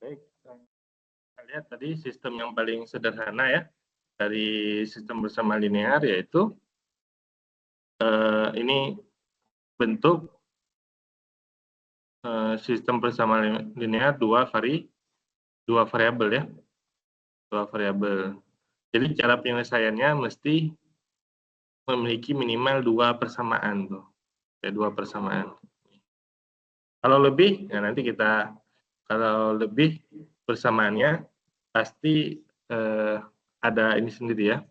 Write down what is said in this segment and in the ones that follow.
Baik, kita lihat tadi sistem yang paling sederhana ya dari sistem bersama linear, yaitu ini bentuk sistem bersama linear dua variabel ya, dua variabel. Jadi cara penyelesaiannya mesti memiliki minimal dua persamaan tuh, ya, dua persamaan. Kalau lebih, ya nanti kita kalau lebih persamaannya pasti ada ini sendiri ya.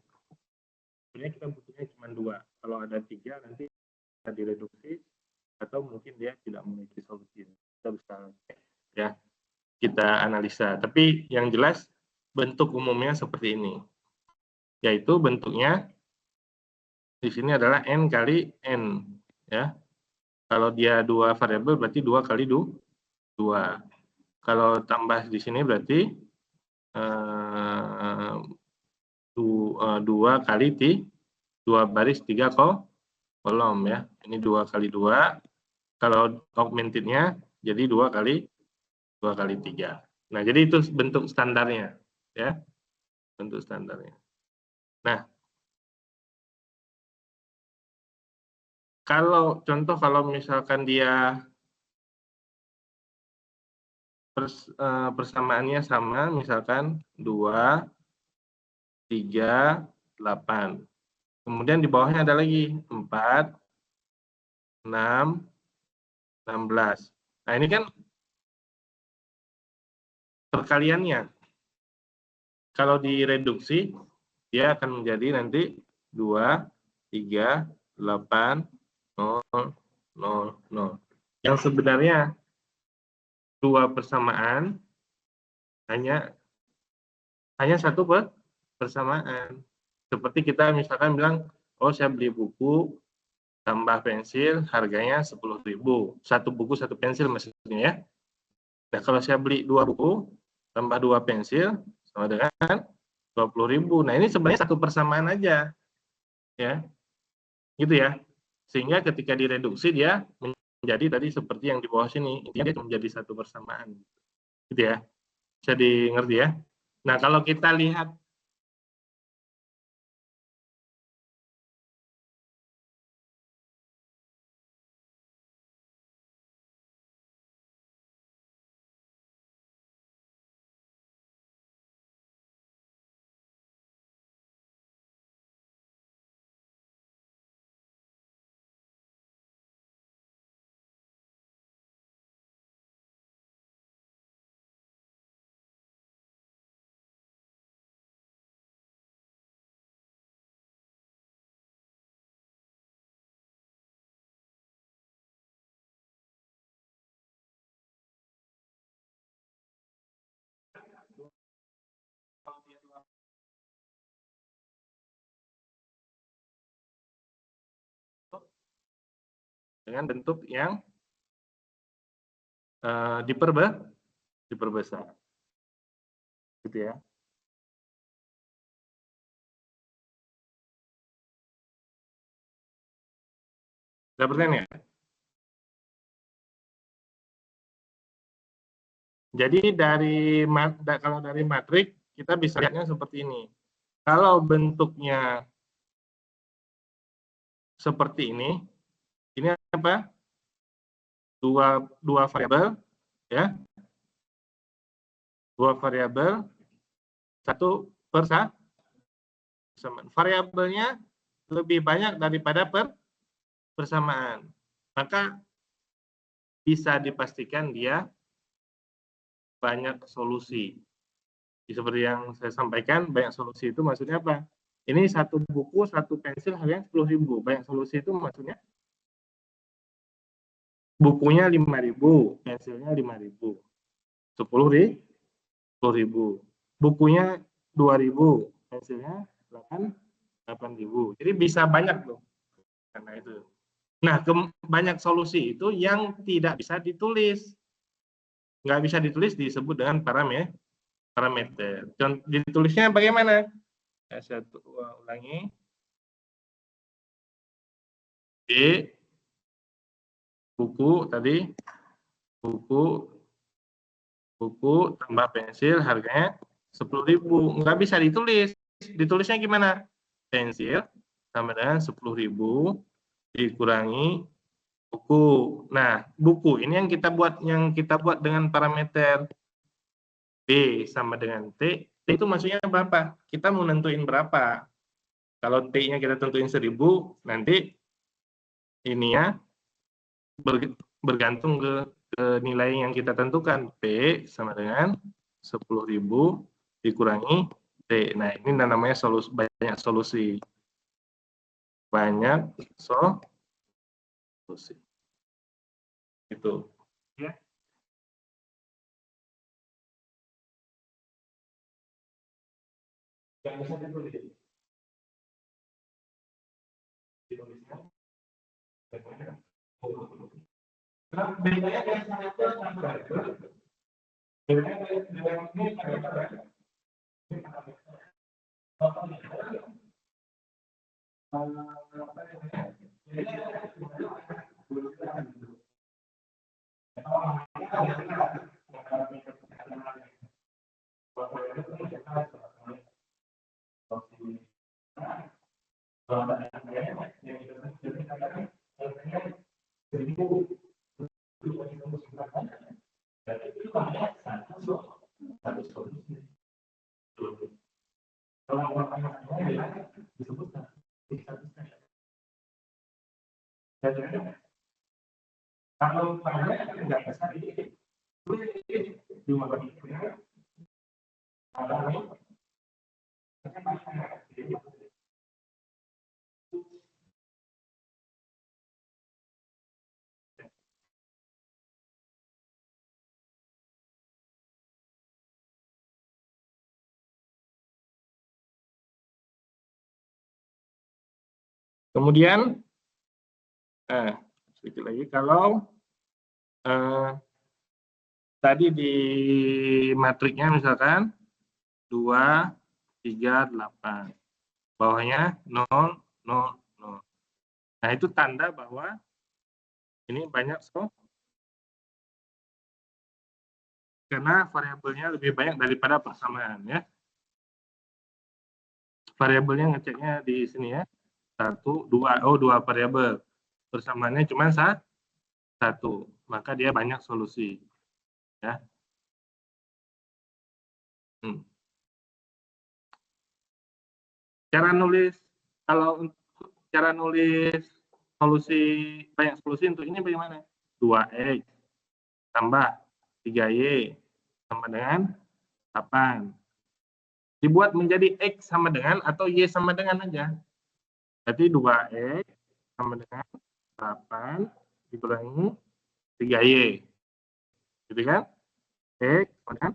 Sebenarnya kita butuhnya cuma dua. Kalau ada tiga nanti bisa direduksi atau mungkin dia tidak memiliki solusi. Kita bisa ya kita analisa. Tapi yang jelas bentuk umumnya seperti ini, yaitu bentuknya di sini adalah n kali n ya. Kalau dia dua variabel berarti 2 kali 2. Kalau tambah di sini berarti 2 kali 2 baris 3 kolom ya. Ini 2 kali 2. Kalau augmentednya jadi 2 kali 3. Nah, jadi itu bentuk standarnya ya. Bentuk standarnya. Nah, kalau misalkan dia persamaannya sama, misalkan 2, 3, 8. Kemudian di bawahnya ada lagi 4, 6, 16. Nah, ini kan perkaliannya. Kalau direduksi, dia akan menjadi nanti 2, 3, 8, 0, 0, 0. Yang sebenarnya dua persamaan hanya satu persamaan. Seperti kita misalkan bilang, oh saya beli buku tambah pensil harganya 10.000. Satu buku satu pensil maksudnya ya. Nah, kalau saya beli 2 buku tambah 2 pensil sama dengan 20.000. Nah, ini sebenarnya satu persamaan aja. Ya. Gitu ya. Sehingga ketika direduksi dia menjadi tadi seperti yang di bawah sini. Dia menjadi satu persamaan. Gitu ya. Bisa dimengerti ya. Nah, kalau kita lihat dengan bentuk yang diperbesar. Gitu ya. Ada pertanyaan ya? Jadi kalau dari matrik kita bisa lihatnya seperti ini. Kalau bentuknya seperti ini apa? Dua variabel ya. Dua variabel, satu persamaan. Variabelnya lebih banyak daripada persamaan. Maka bisa dipastikan dia banyak solusi. Seperti yang saya sampaikan, banyak solusi itu maksudnya apa? Ini satu buku, satu pensil harganya 10.000. Banyak solusi itu maksudnya bukunya 5.000, pensilnya 5.000. 10.000. Bukunya 2.000, pensilnya 8.000. Jadi bisa banyak loh. Karena itu. Nah, banyak solusi itu yang tidak bisa ditulis. Nggak bisa ditulis disebut dengan parameter. Ditulisnya bagaimana? Saya ulangi. D, buku tadi, buku Buku tambah pensil harganya 10.000. Nggak bisa ditulis. Ditulisnya gimana? Pensil sama dengan 10.000 dikurangi buku. Nah, buku ini yang kita buat dengan parameter B sama dengan T. T itu maksudnya berapa? Kita mau nentuin berapa. Kalau T-nya kita tentuin 1.000, nanti ini ya bergantung ke nilai yang kita tentukan. P sama dengan 10.000 dikurangi T. Nah, ini namanya banyak solusi. Banyak solusi. Itu. Ya. Yang bisa ditulis. Ditulisnya. Nah, bedanya dari variabel sama variabel. Bedanya dari ini variabel. Kalau banyak nggak bisa kemudian, sedikit lagi, kalau tadi di matriknya misalkan 2, 3, 8. Bawahnya 0, 0, 0. Nah, itu tanda bahwa ini banyak karena variabelnya lebih banyak daripada persamaan ya. Variabelnya ngeceknya di sini ya. 1, 2, oh 2 variabel. Persamaannya cuma 1. Maka dia banyak solusi. Ya. Cara nulis, kalau cara nulis solusi, banyak solusi untuk ini bagaimana? 2X tambah 3Y sama dengan 8. Dibuat menjadi X sama dengan atau Y sama dengan aja. Berarti 2X sama dengan 8 dikurangi 3Y. Gitu kan? X sama dengan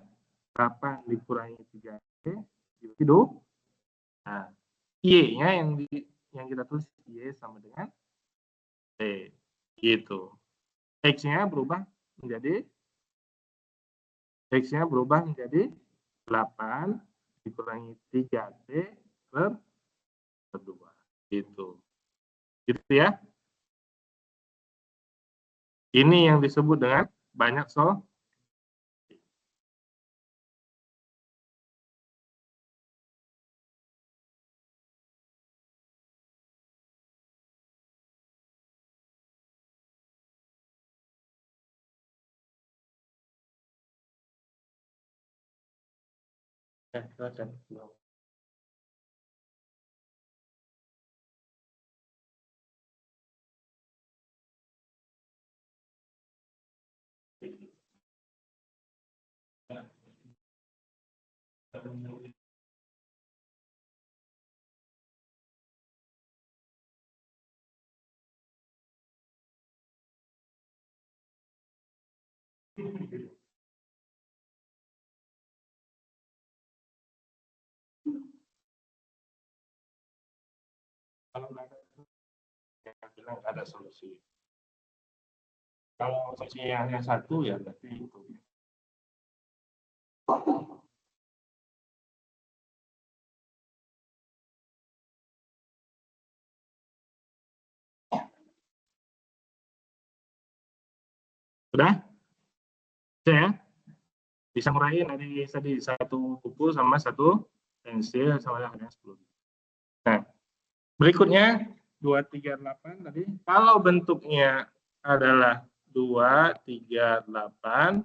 8 dikurangi 3Y. Itu. Nah, Y-nya yang kita tulis Y sama dengan T. Gitu. X-nya berubah menjadi 8 dikurangi 3T per 2. Gitu. Gitu ya. Ini yang disebut dengan banyak solusi. Silakan. Kalau nggak ada solusi. Kalau solusinya hanya satu ya berarti itu. Sudah? Saya? Bisa nguraiin dari tadi satu buku sama satu pensil sama harganya 10. Nah, berikutnya 238 tadi. Kalau bentuknya adalah 238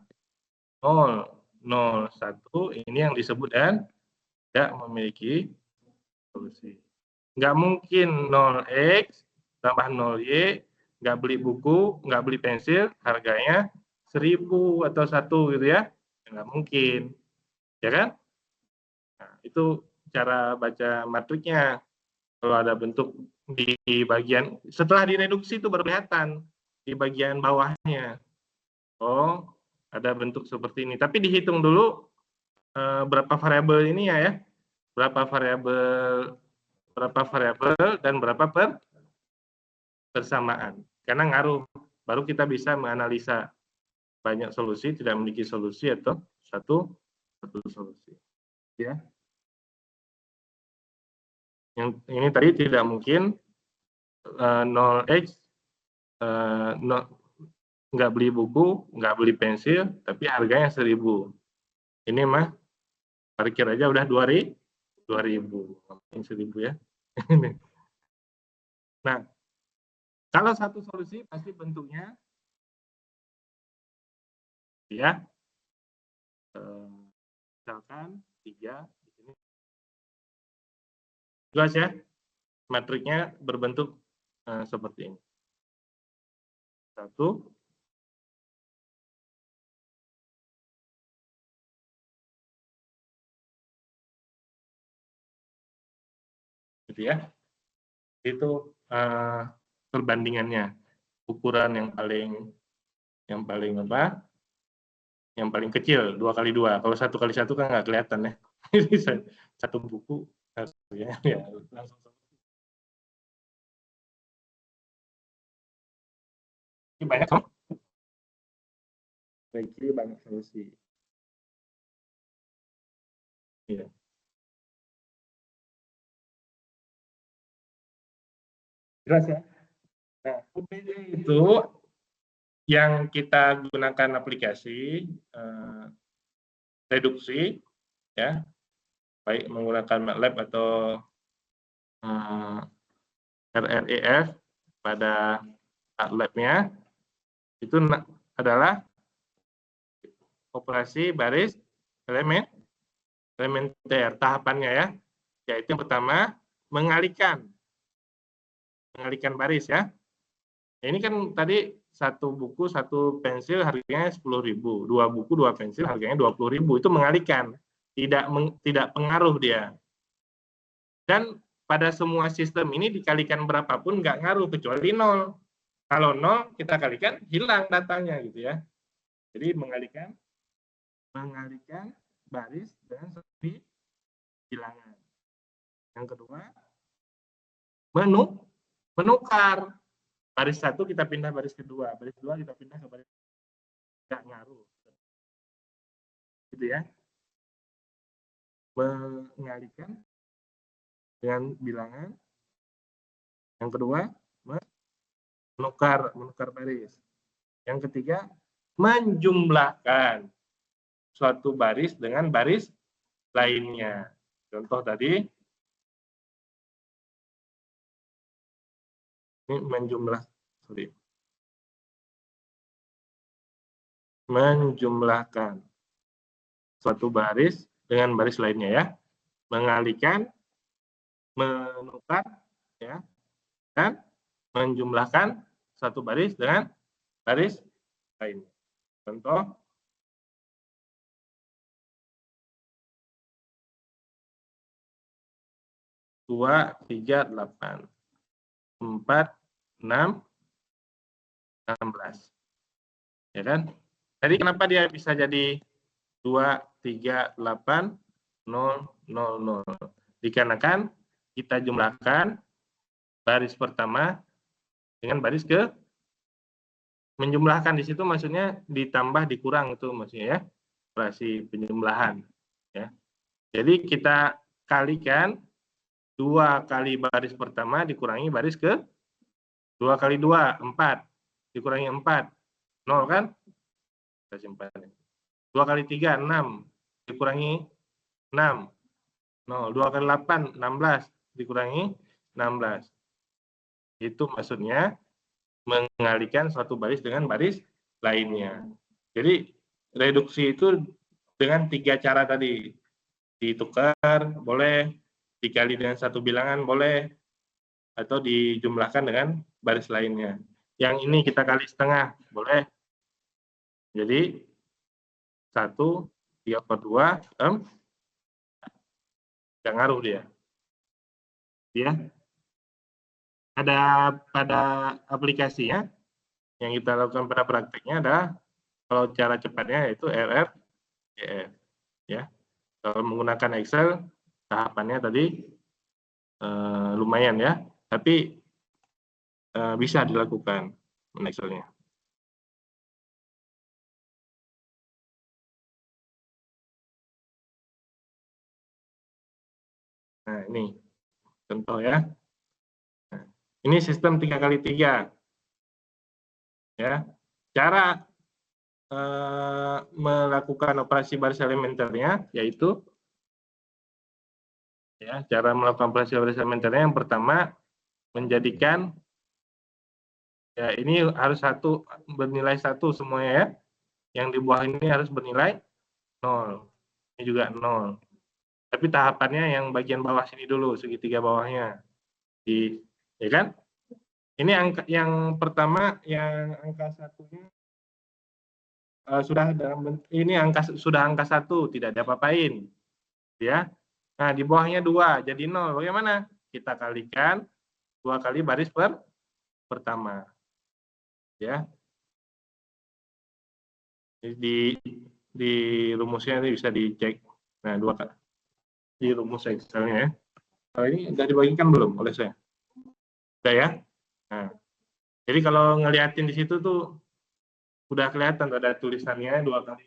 0 0 1, ini yang disebut dan tidak memiliki solusi. Nggak mungkin 0x tambah 0y, nggak beli buku, nggak beli pensil, harganya 1000 atau 1 gitu ya. Nggak mungkin. Ya kan? Nah, itu cara baca matriknya. Kalau ada bentuk di bagian, setelah direduksi itu baru kelihatan di bagian bawahnya. Oh, ada bentuk seperti ini. Tapi dihitung dulu berapa variabel ini ya. Berapa variabel dan berapa persamaan. Karena ngaruh. Baru kita bisa menganalisa banyak solusi, tidak memiliki solusi atau satu solusi. Ya. Yang ini tadi tidak mungkin 0x nggak beli buku, nggak beli pensil, tapi harganya 1000. Ini mah parkir aja udah 2000. 1000 ya. Nah, kalau satu solusi pasti bentuknya ya misalkan 3 di sini. Jelas ya? Matriknya berbentuk seperti ini. 1 gitu ya. Itu perbandingannya. Ukuran yang paling apa? Yang paling kecil 2x2. Kalau 1x1 kan nggak kelihatan ya. Satu buku ya langsung. Ini banyak kan? Baik, banyak solusi. Ya. Jelas ya? Nah, UPD itu yang kita gunakan aplikasi reduksi, ya, baik menggunakan MATLAB atau RLEF pada lab-nya, itu adalah operasi baris elementer. Tahapannya ya, yaitu yang pertama mengalihkan baris ya. Ini kan tadi satu buku, satu pensil harganya 10.000, 2 buku, 2 pensil harganya 20.000. Itu mengalihkan, tidak pengaruh dia. Dan pada semua sistem ini dikalikan berapapun nggak ngaruh kecuali 0. Kalau 0 kita kalikan hilang datanya gitu ya. Jadi mengalihkan baris dengan seperti bilangan. Yang kedua, menukar. Baris 1 kita pindah baris kedua, baris 2 kita pindah ke baris nggak ngaruh. Gitu ya. Mengalihkan dengan bilangan. Yang kedua, menukar baris. Yang ketiga, menjumlahkan suatu baris dengan baris lainnya. Contoh tadi, ini menjumlahkan suatu baris dengan baris lainnya ya. Mengalihkan, menukar, ya, dan menjumlahkan satu baris dengan baris lainnya. Contoh, dua, 3, 8, 4, 6, 16. Ya kan? Jadi kenapa dia bisa jadi 2, 3, 8, 0, 0, 0? Dikarenakan kita jumlahkan baris pertama dengan baris ke menjumlahkan di situ maksudnya ditambah dikurang itu maksudnya ya, operasi penjumlahan ya. Jadi kita kalikan 2 kali baris pertama dikurangi baris ke 2 kali 2 4 dikurangi 4 0 kan, kita simpan. 2 kali 3, 6. Dikurangi 6. 0. 2 kali 8, 16. Dikurangi 16. Itu maksudnya mengalihkan suatu baris dengan baris lainnya. Jadi reduksi itu dengan 3 cara tadi. Ditukar, boleh. Dikali dengan satu bilangan, boleh. Atau dijumlahkan dengan baris lainnya. Yang ini kita kali setengah, boleh. Jadi 1, 3/2, nggak ngaruh dia. Ya. Ada pada aplikasinya, yang kita lakukan pada prakteknya adalah, kalau cara cepatnya yaitu RRGF. Ya. Kalau menggunakan Excel, tahapannya tadi lumayan ya, tapi bisa dilakukan Excel-nya. Nah, ini contoh ya. Nah, ini sistem 3 kali 3. Ya. Cara melakukan operasi baris elementernya yaitu ya, cara melakukan operasi baris elementernya yang pertama menjadikan ya ini harus bernilai 1 semuanya ya. Yang di bawah ini harus bernilai 0. Ini juga 0. Tapi tahapannya yang bagian bawah sini dulu, segitiga bawahnya. Ya kan? Ini angka yang pertama, yang angka satunya sudah angka 1, tidak diapa-apain. Ya. Nah, di bawahnya 2, jadi 0. Bagaimana? Kita kalikan 2 kali baris pertama. Ya. Di rumusnya ini bisa dicek. Nah, 2 kali. Di rumus Excel-nya ya. Ini sudah dibagikan belum oleh saya? Sudah ya? Nah, jadi kalau ngeliatin di situ tuh udah kelihatan ada tulisannya 2 kali.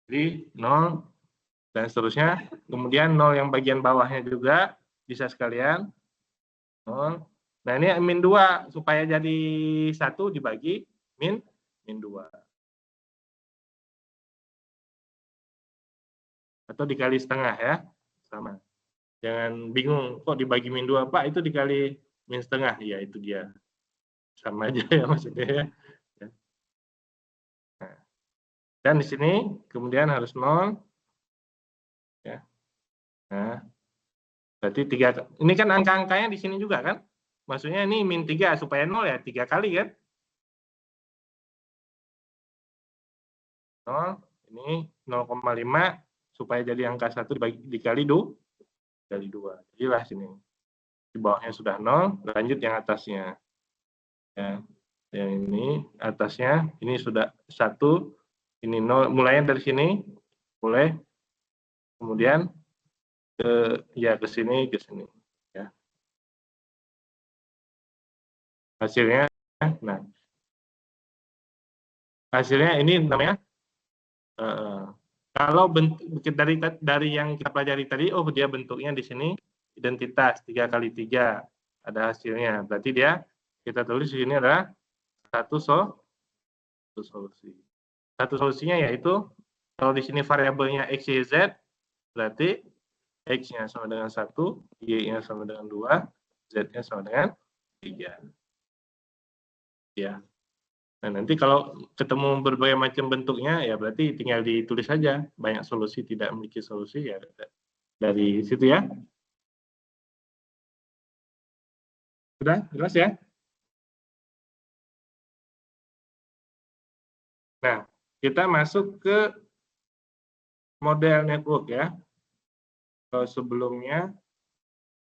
Jadi 0 dan seterusnya. Kemudian 0 yang bagian bawahnya juga bisa sekalian. 0. Nah, ini min 2 supaya jadi 1 dibagi min 2. Atau dikali setengah ya. Sama. Jangan bingung kok dibagi min 2, Pak, itu dikali min setengah. Ya, itu dia. Sama aja ya maksudnya ya. Nah, dan di sini kemudian harus 0 ya. Nah, berarti 3. Ini kan angka-angkanya di sini juga kan? Maksudnya ini min 3 supaya 0 ya, 3 kali kan? 0, ini 0,5 supaya jadi angka 1 dikali 2. Jadilah sini. Di bawahnya sudah 0, lanjut yang atasnya. Ya. Yang ini atasnya, ini sudah 1, ini 0, mulainya dari sini, boleh. Kemudian ke sini, ya. Hasilnya, nah, hasilnya ini namanya kalau bentuk dari yang kita pelajari tadi, oh dia bentuknya di sini identitas 3 kali 3 ada hasilnya. Berarti dia kita tulis di sini adalah satu solusi. Satu solusinya yaitu kalau di sini variabelnya x, y, z, berarti x-nya sama dengan 1, y-nya sama dengan 2, z-nya sama dengan 3. Ya. Nah, nanti kalau ketemu berbagai macam bentuknya, ya berarti tinggal ditulis saja. Banyak solusi, tidak memiliki solusi, ya dari situ ya. Sudah, jelas ya? Nah, kita masuk ke model network ya. Kalau sebelumnya,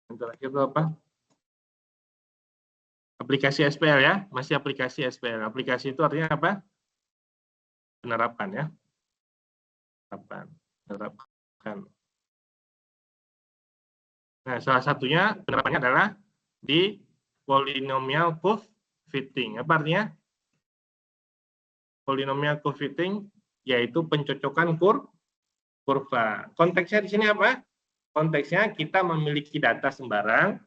yang terakhir itu apa? Aplikasi SPL ya, masih aplikasi SPL. Aplikasi itu artinya apa? Penerapan ya. Penerapan. Nah, salah satunya penerapannya adalah di polynomial curve fitting. Apa artinya? Polynomial curve fitting yaitu pencocokan kurva. Konteksnya di sini apa? Konteksnya kita memiliki data sembarang,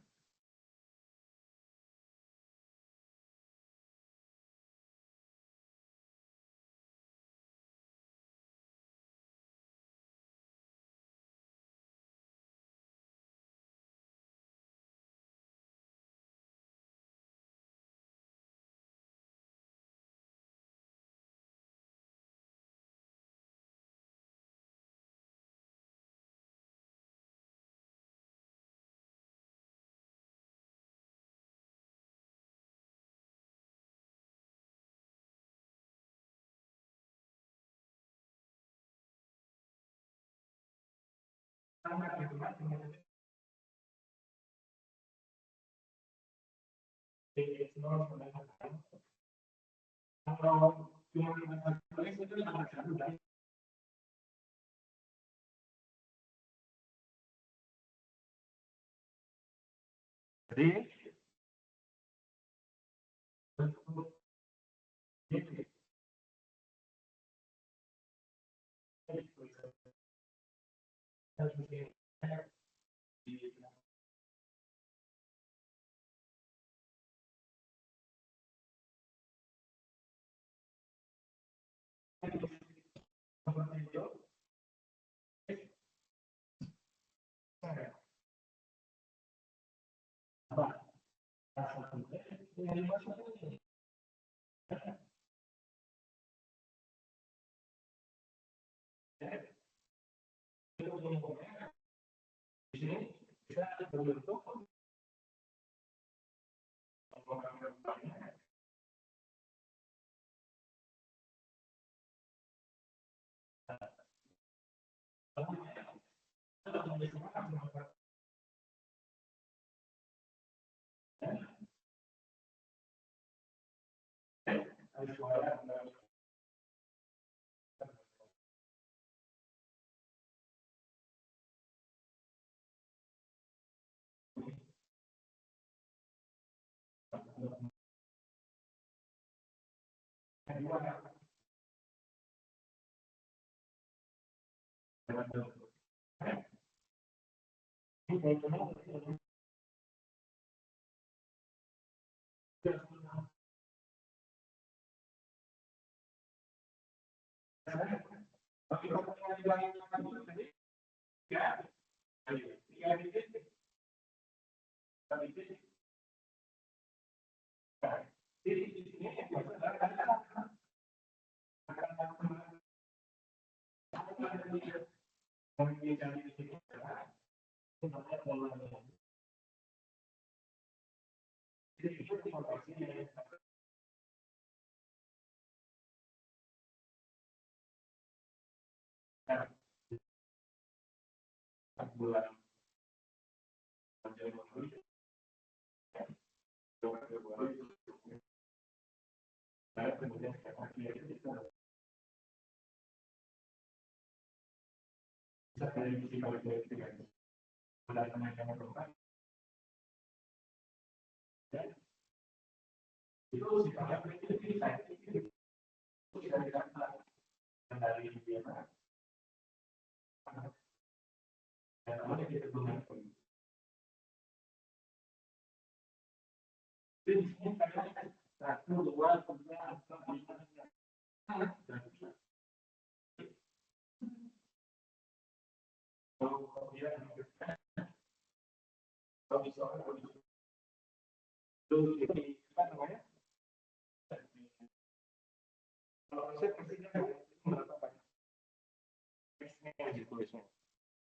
jadi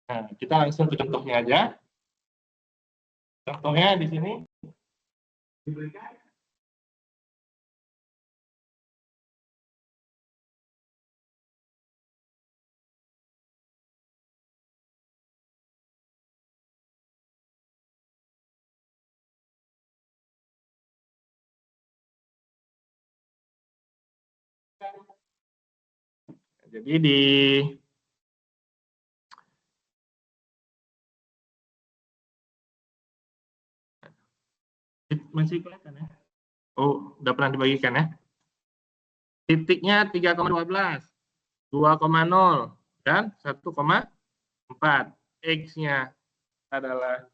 nah, kita langsung ke contohnya aja. Contohnya di sini diberikan jadi di masih kelihatan ya? Oh, udah pernah dibagikan ya? Titiknya 3,12, 2,0, dan 1,4. X-nya adalah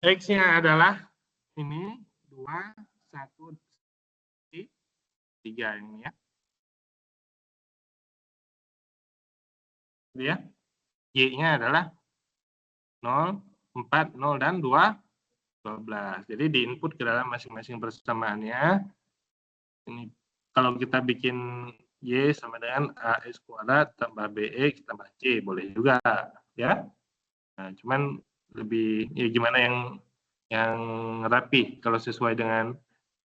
X-nya adalah ini 2, 1, 3 ini ya. Ya. Y-nya adalah 0, 4, 0, dan 2, 12. Jadi di input ke dalam masing-masing persamaannya. Ini kalau kita bikin Y sama dengan AX kuadrat tambah BX tambah C, boleh juga. Ya. Nah, cuman lebih ya gimana yang rapi kalau sesuai dengan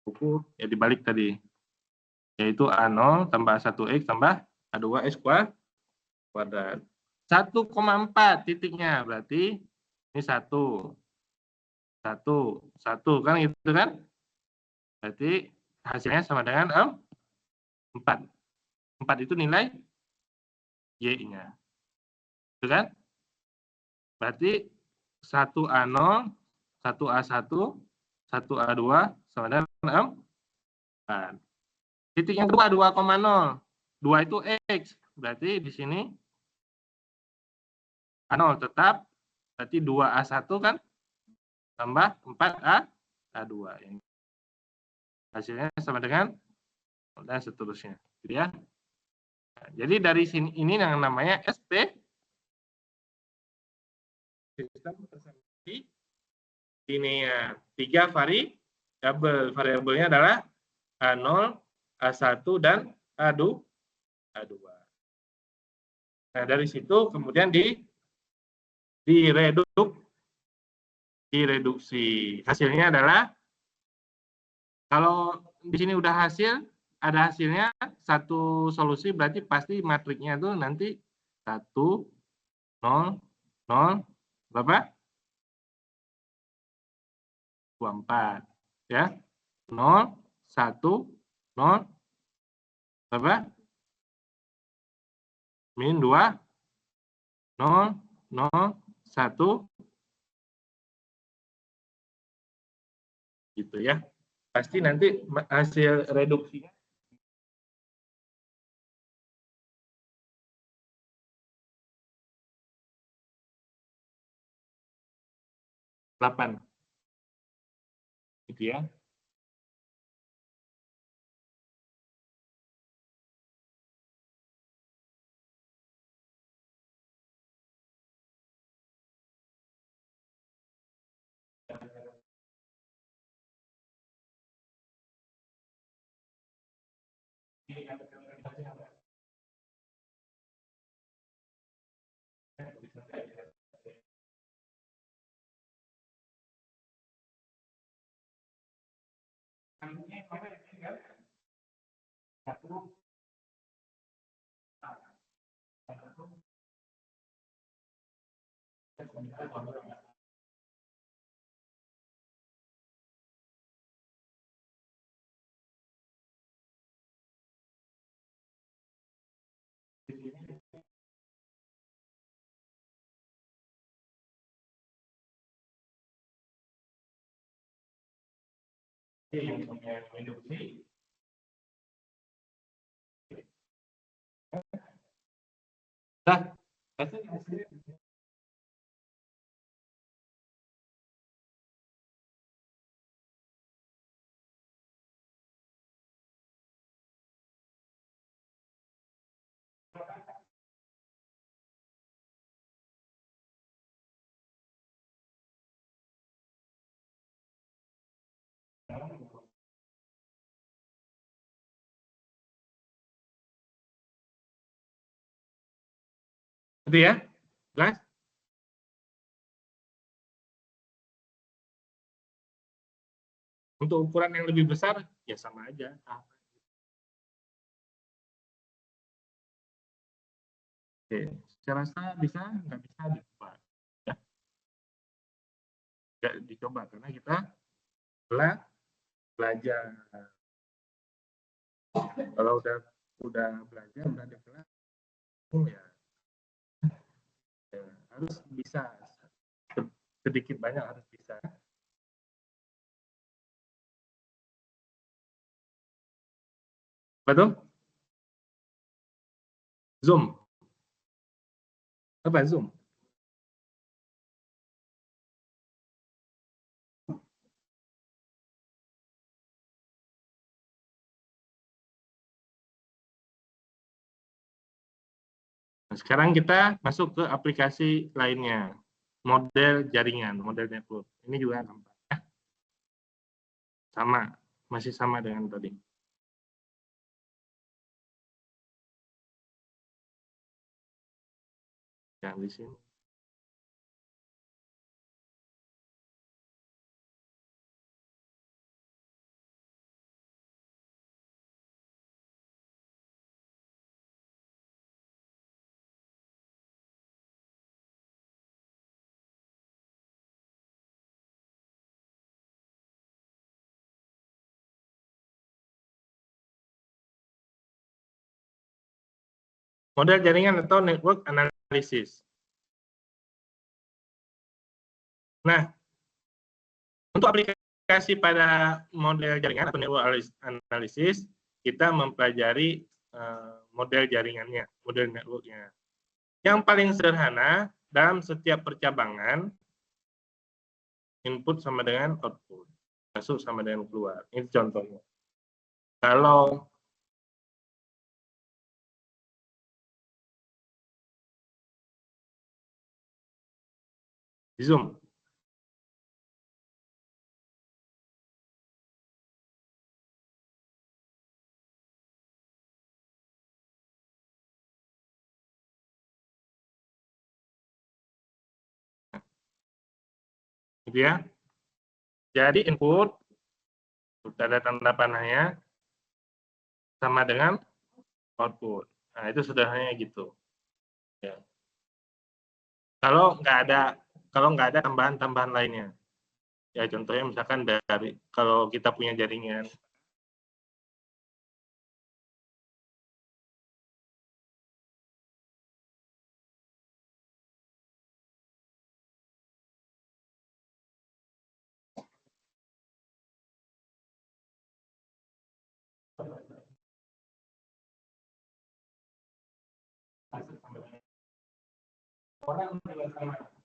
buku ya dibalik tadi, yaitu A0 tambah 1X tambah A2X kuadrat. 1,4 titiknya berarti ini 1 kan gitu kan, berarti hasilnya sama dengan 4 itu nilai Y-nya, itu kan, berarti 1A0 1A1 1A2 sama dengan 4. Titik yang kedua 2,0. 2 itu X. Berarti di sini A0 tetap. Berarti 2A1 kan tambah 4A2. Hasilnya sama dengan dan seterusnya. Gitu ya. Nah, jadi dari sini ini yang namanya SP. Sistem persamakan ini ya 3 variabel. Variabelnya adalah A0, A1, dan A2. Nah, dari situ kemudian direduksi. Hasilnya adalah, kalau di sini udah ada hasilnya, satu solusi berarti pasti matriknya itu nanti 1, 0, 0, berapa? 24. Ya. 0, 1, 0, berapa? Min 2, 0, 0, 1, gitu ya. Pasti nanti hasil reduksinya delapan, gitu ya. Nah, itu ya, jelas. Untuk ukuran yang lebih besar ya sama aja. Oke, saya rasa bisa, nggak bisa dicoba. Ya. Nggak dicoba karena kita belajar. Kalau udah belajar, udah ada kelas, ya harus bisa, sedikit banyak harus bisa. Betul? Zoom. Apa Zoom? Nah, sekarang kita masuk ke aplikasi lainnya, model jaringan, model network. Ini juga nampaknya sama, masih sama dengan tadi. Yang di sini. Model jaringan atau network analysis. Nah, untuk aplikasi pada model jaringan atau network analysis, kita mempelajari model jaringannya, model networknya. Yang paling sederhana, dalam setiap percabangan, input sama dengan output. Masuk sama dengan keluar. Ini contohnya. Kalau di Zoom, gitu ya. Jadi input, ada tanda panahnya, sama dengan output. Nah, itu sederhananya gitu. Ya. Kalau nggak ada tambahan-tambahan lainnya. Ya contohnya misalkan dari kalau kita punya jaringan. Orang juga sama.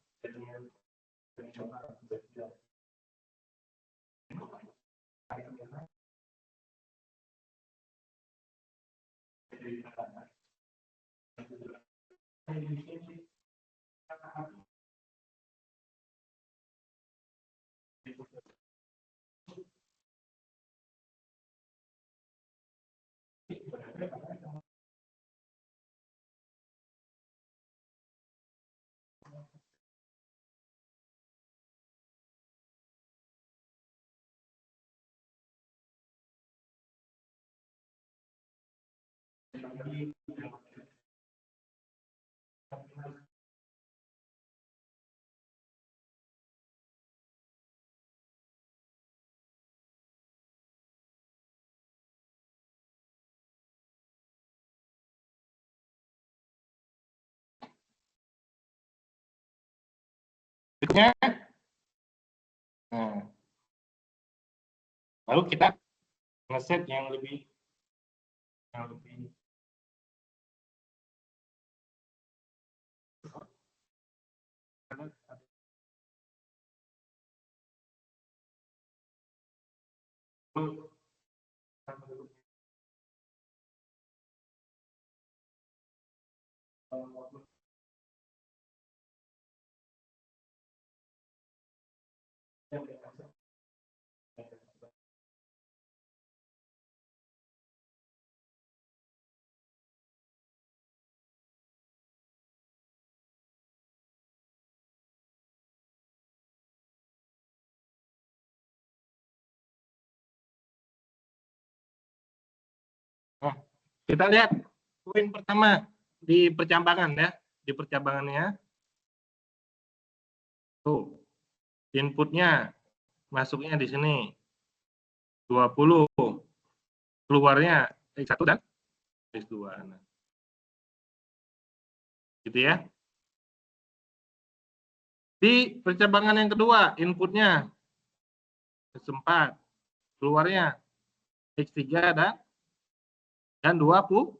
Berikutnya, nah, lalu kita ngeset yang lebih Nah, kita lihat poin pertama di percambangan ya, di percabangannya. Tuh, inputnya masuknya di sini 20, keluarnya X1 dan X2. Nah, gitu ya. Di percabangan yang kedua, inputnya X4, keluarnya X3 dan 20.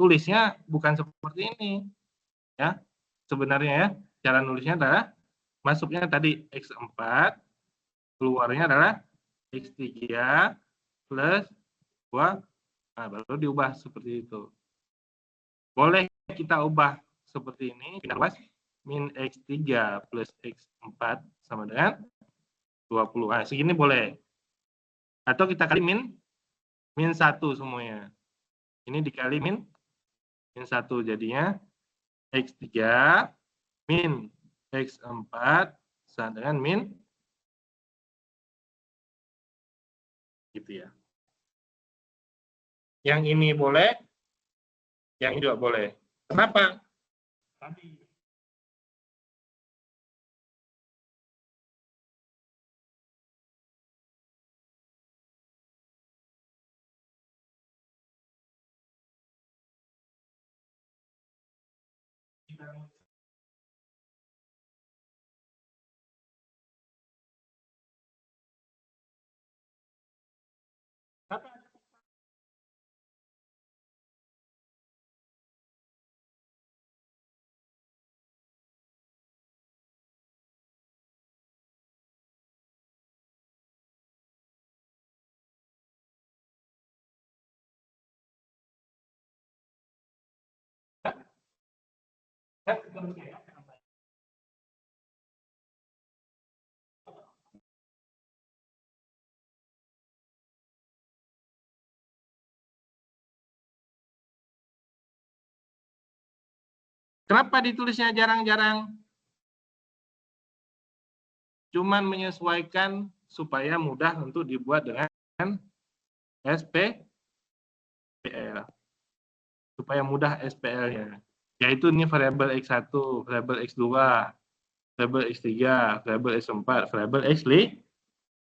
Tulisnya bukan seperti ini. Ya, sebenarnya ya, cara nulisnya adalah masuknya tadi X4, keluarnya adalah X3 plus 2, nah, baru diubah seperti itu. Boleh kita ubah seperti ini, pindah luas, min X3 plus X4 sama dengan 20. Nah, segini boleh. Atau kita kali min 1 semuanya. Ini dikali min 1, jadinya X3 min X4 sama dengan min gitu ya. Yang ini boleh, yang ini juga boleh. Kenapa? Tadi kenapa ditulisnya jarang-jarang? Cuman menyesuaikan supaya mudah untuk dibuat dengan SPL. Supaya mudah SPL-nya. Yaitu ini variabel X1, variabel X2, variabel X3, variabel X4, variabel X5.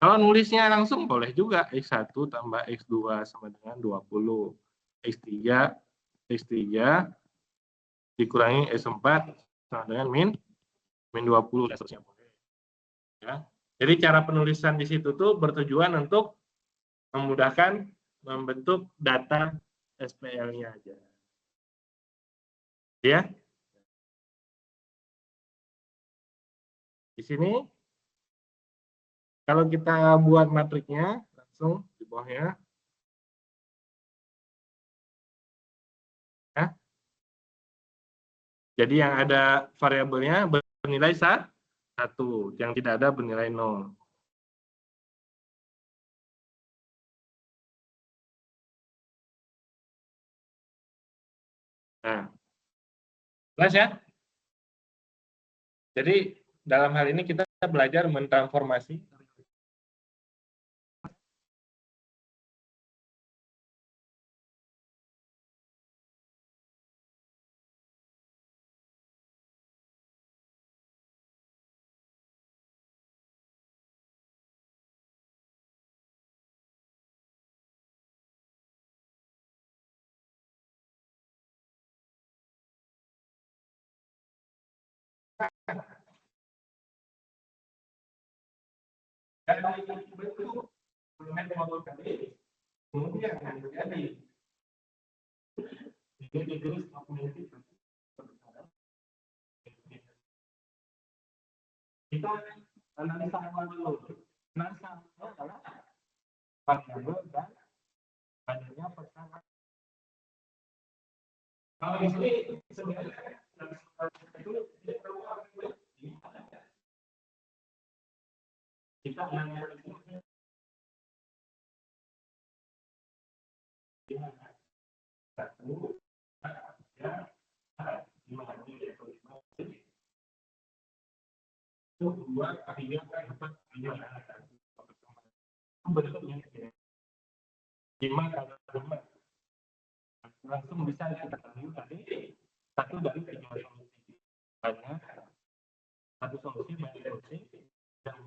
Kalau nulisnya langsung boleh juga X1 tambah X2 sama dengan 20. X3 dikurangi S4 sama dengan min 20 dan seterusnya. Ya. Jadi cara penulisan di situ tuh bertujuan untuk memudahkan membentuk data SPL-nya aja. Ya. Di sini kalau kita buat matriknya langsung di bawahnya. Ya. Jadi yang ada variabelnya bernilai 1, yang tidak ada bernilai 0. Nah, jelas ya? Jadi dalam hal ini kita belajar mentransformasi dari bentuk elemen motor tadi, kemudian yang terjadi ini garis augmented. Kita analisa awal dulu. Analisa awal adalah variabel dan adanya persamaan. Kalau di sini sebenarnya kita analisa satu ya itu 2, 3, 4, 5 bentuknya 5 kali 5 langsung bisa kita ambil tadi 1 dari 3 solusi banyak 1 solusi banyak solusi dan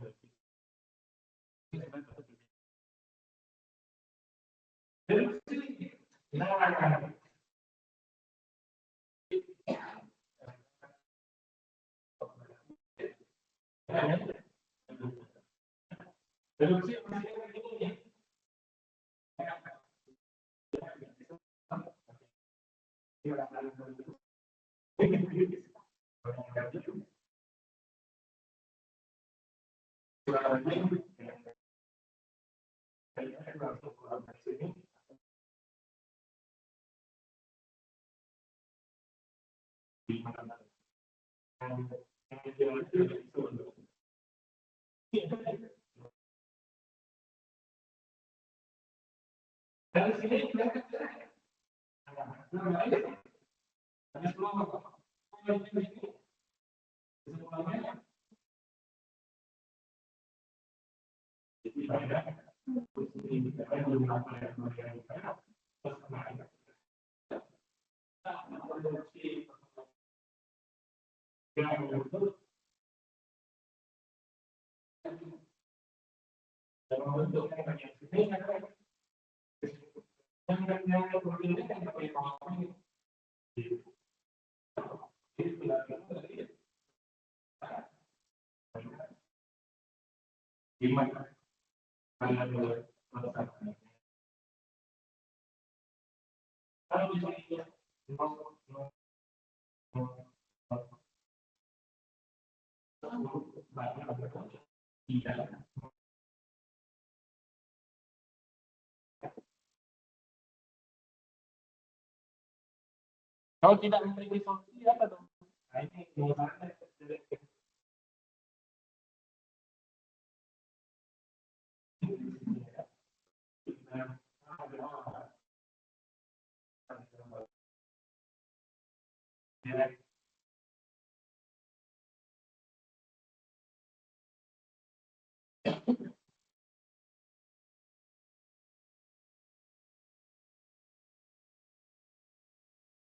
Kalau tidak memiliki solusi apa dong? Nah, ini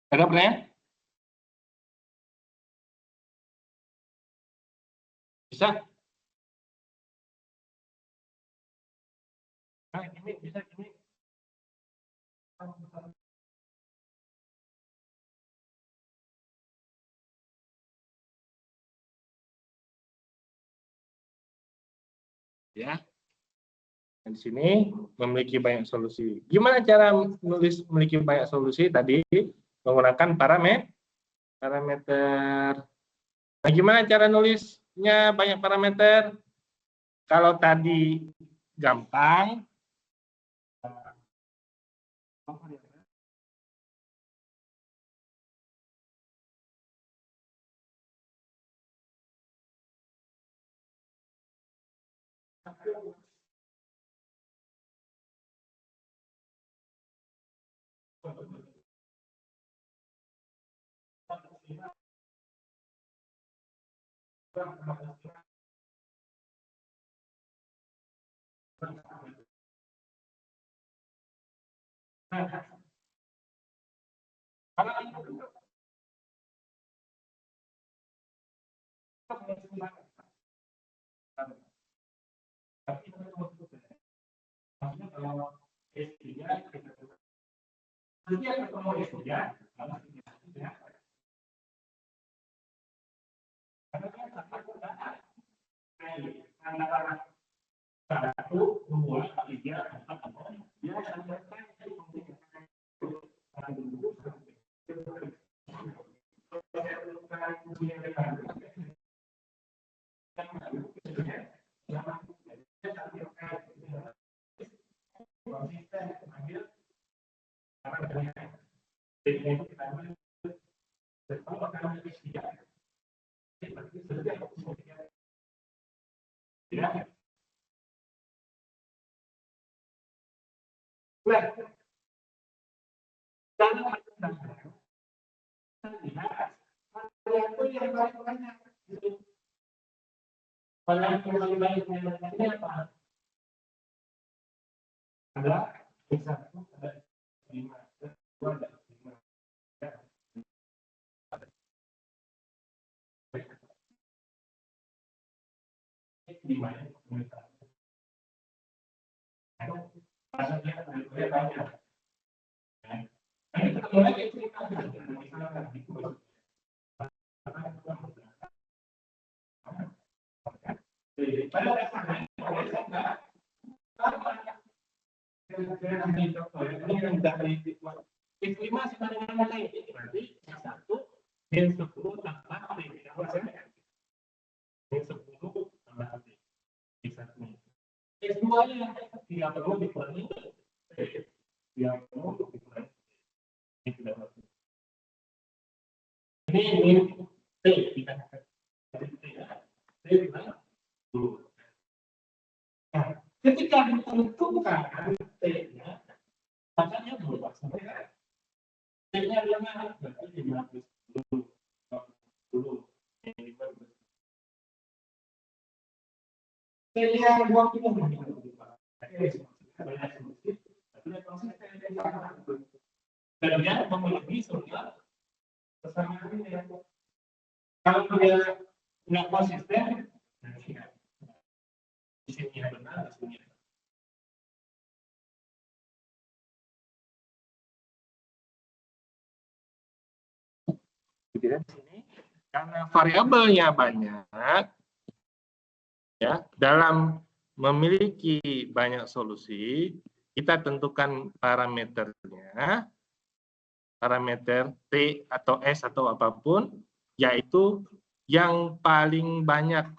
ada pertanyaan? Bisa? Nah, ini bisa ini. Ya. Dan di sini memiliki banyak solusi. Gimana cara menulis memiliki banyak solusi tadi? Menggunakan parameter. Nah, gimana cara nulisnya banyak parameter? Kalau tadi gampang, Pada dasarnya X5 sama dengan nilai ini berarti X1 min 10 tambah T. Min 10 tambah T. X1. X2 nya 30 dikurangi T. 30 dikurangi T. Ini T dikatakan T dikurangi 10. Nah, ketika ditentukan T-nya, makanya berubah sampai T-nya adalah berarti 15 dulu. T-nya 20 dan dia memiliki semua kesamaan ini. Kalau dia nggak konsisten, di sini benar, di sini. Di sini karena variabelnya banyak, ya, dalam memiliki banyak solusi, kita tentukan parameternya, parameter T atau S atau apapun, yaitu yang paling banyak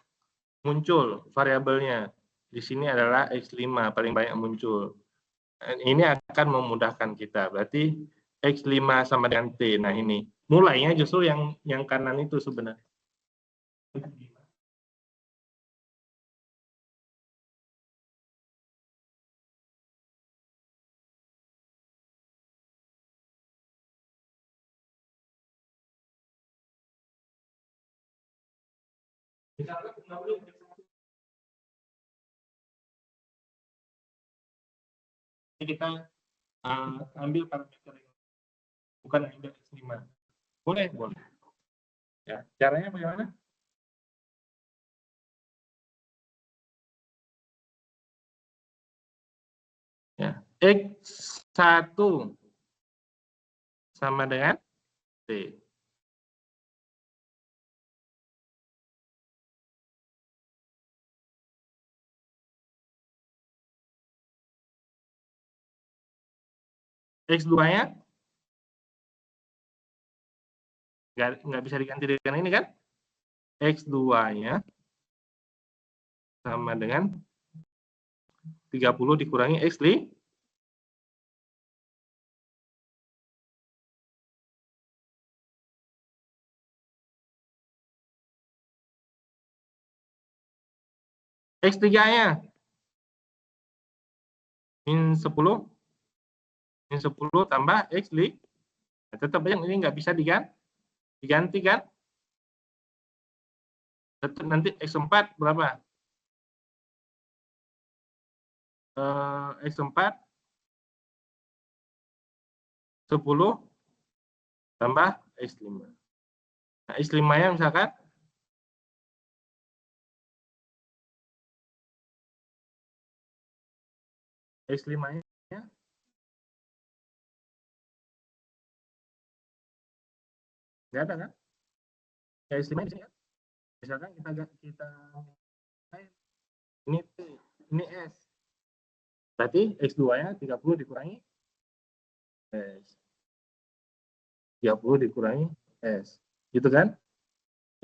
muncul variabelnya. Di sini adalah X5 paling banyak muncul. Ini akan memudahkan kita. Berarti X5 sama dengan T. Nah ini mulainya justru yang kanan itu sebenarnya. Jadi kita ambil parameter yang bukan ambil X5. Boleh, boleh. Ya, caranya bagaimana? Ya, X1 sama dengan T. X2-nya nggak bisa diganti dengan ini kan? X2-nya sama dengan 30 dikurangi X5. X3-nya min 10 tambah X5. Nah, tetap aja ini nggak bisa diganti kan? Tetap nanti X4 berapa? X4 10 tambah X5. Nah, X5-nya misalkan X5-nya nggak ada kan? Ya, X5 di sini kan? Misalkan kita ini T, ini S. Berarti X2-nya 30 dikurangi S. 30 dikurangi S. Gitu kan?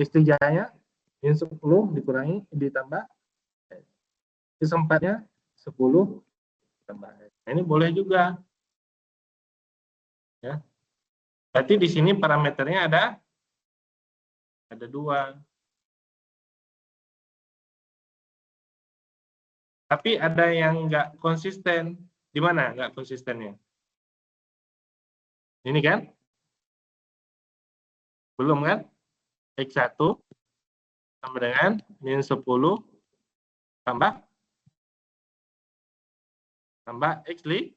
X3-nya min 10 dikurangi ditambah S. X4-nya 10 tambah S. Nah, ini boleh juga. Ya. Berarti di sini parameternya ada 2. Tapi ada yang nggak konsisten. Di mana nggak konsistennya? Ini kan? Belum kan? X1 sama dengan min 10 tambah X5.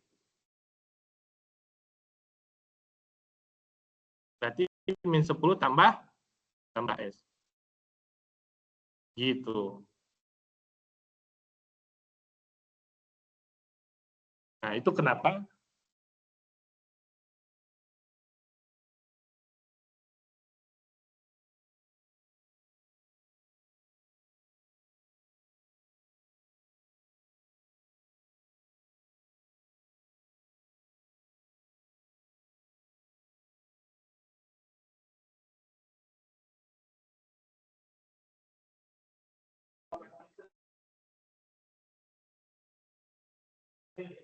Berarti min 10 tambah S. Gitu. Nah, itu kenapa Kita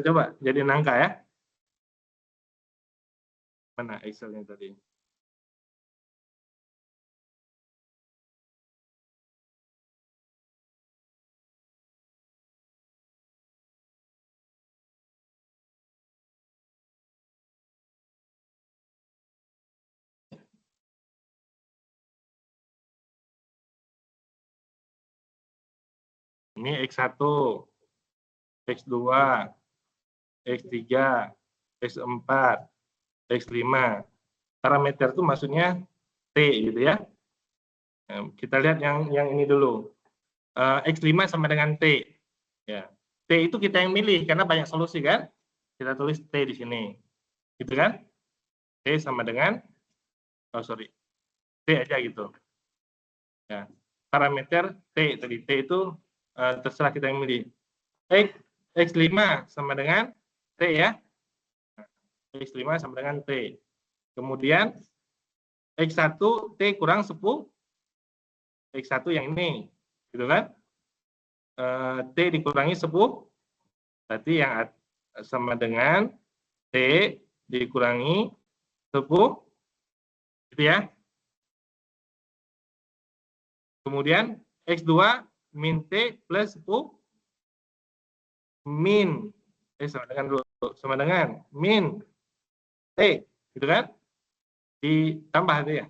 coba jadi angka ya. Mana Excelnya tadi? Ini X1, X2, X3, X4, X5. Parameter itu maksudnya T gitu ya. Kita lihat yang ini dulu. X5 sama dengan T. Ya. T itu kita yang milih karena banyak solusi kan. Kita tulis T di sini. Gitu kan? T sama dengan T aja gitu. Ya. Parameter T tadi. T itu terserah kita yang milih. X5 sama dengan T ya. X5 sama dengan T. Kemudian X1 T kurang 10. X1 yang ini. Gitu kan? T dikurangi 10. Berarti yang sama dengan T dikurangi 10. Gitu ya. Kemudian X2 min T plus 10 min sama dengan min T, gitu kan? Ditambah itu ya.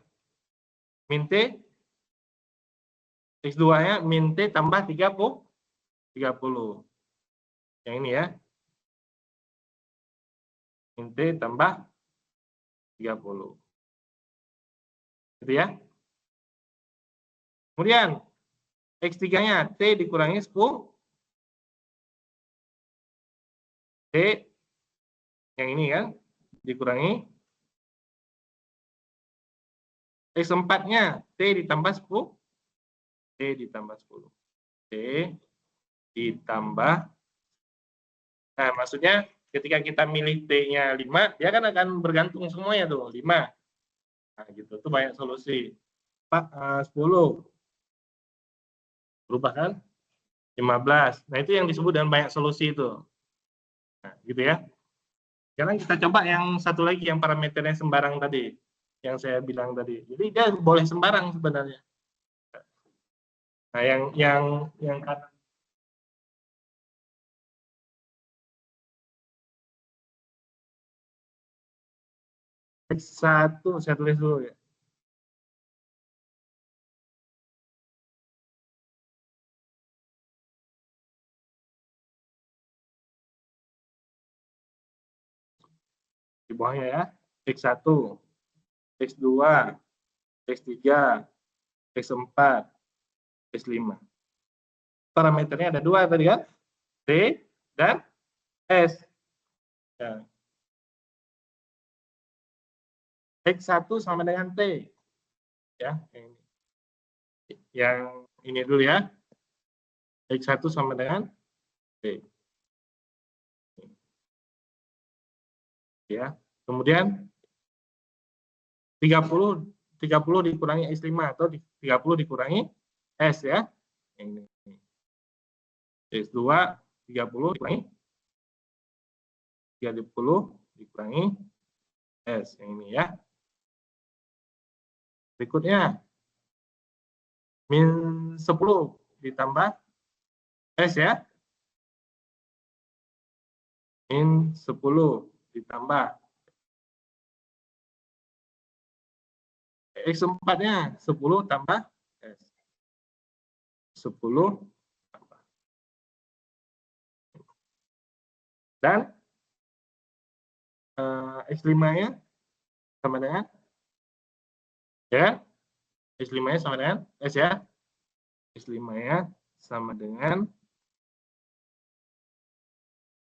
Min T X2-nya min T tambah 30. Yang ini ya. Min T tambah 30. Gitu ya. Kemudian X3-nya T dikurangi 10. T yang ini kan dikurangi. X4-nya T ditambah 10. T ditambah 10. T ditambah. Nah, maksudnya ketika kita milih T-nya 5, dia kan akan bergantung semuanya tuh, 5. Nah, gitu. Itu banyak solusi. 10. Berubah kan? 15. Nah, itu yang disebut dengan banyak solusi itu. Nah, gitu ya. Sekarang kita coba yang satu lagi, yang parameternya sembarang tadi. Yang saya bilang tadi. Jadi dia boleh sembarang sebenarnya. Nah, yang kanan. X1 saya tulis dulu ya. Di bawahnya ya. X1, X2, X3, X4, X5. Parameternya ada 2 tadi kan? T dan S. Ya. X1 sama dengan T. Ya, yang ini dulu ya. X1 sama dengan T. Ya. Kemudian 30 dikurangi X5 atau 30 dikurangi S ya. Ini. X2 30 dikurangi dikurangi S yang ini ya. Berikutnya min 10 ditambah S ya. Min 10 ditambah X4-nya 10 tambah S. 10 tambah. Dan X5-nya sama dengan ya. X5-nya sama dengan S ya. X5-nya sama dengan,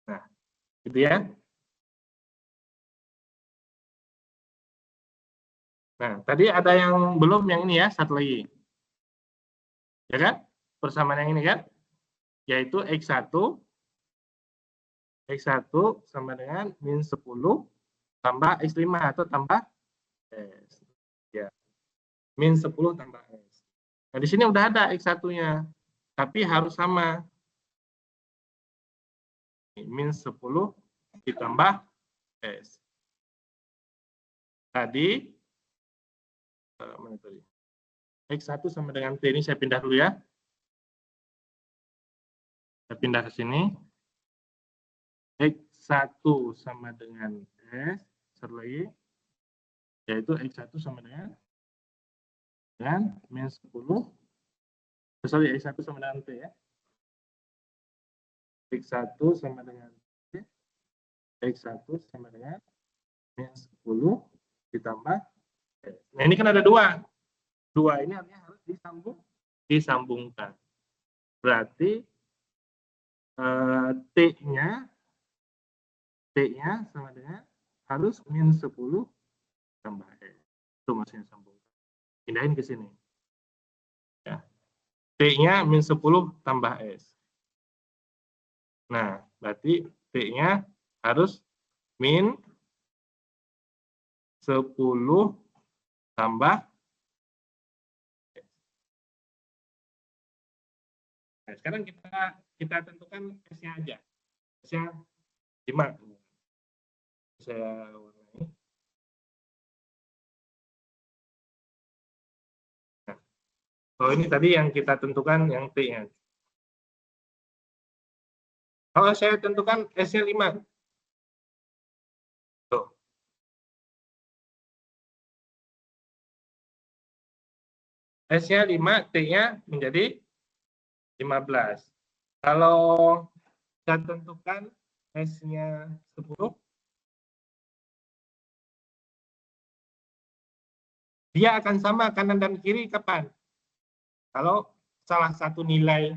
nah, Gitu ya. Nah, tadi ada yang belum yang ini ya, satu lagi. Ya kan? Persamaan yang ini kan? Yaitu X1 sama dengan min 10 tambah X5 atau tambah S. Ya, min 10 tambah S. Nah, di sini udah ada X1-nya, tapi harus sama. Min 10 ditambah S. Tadi, mana tadi? X1 sama dengan T ini saya pindah dulu ya. Saya pindah ke sini. X1 sama dengan S, satu lagi, yaitu X1 sama dengan min 10, sorry, X1 sama dengan T ya. X1 sama dengan T, X1 sama dengan min 10 ditambah S. Nah, ini kan ada dua. Dua ini artinya harus disambungkan. Berarti T-nya sama dengan harus min 10 tambah S. Itu maksudnya sambungkan. Pindahin ke sini. Ya. T-nya min 10 tambah S. Nah, berarti T-nya harus min 10 tambah S. Nah, sekarang kita tentukan S-nya aja. S-nya 5. Saya warnai. Nah, oh ini tadi yang kita tentukan yang T-nya. Kalau saya tentukan S-nya 5. Tuh. S-nya 5, T-nya menjadi 15. Kalau saya tentukan S-nya 10, dia akan sama kanan dan kiri kapan? Kalau salah satu nilai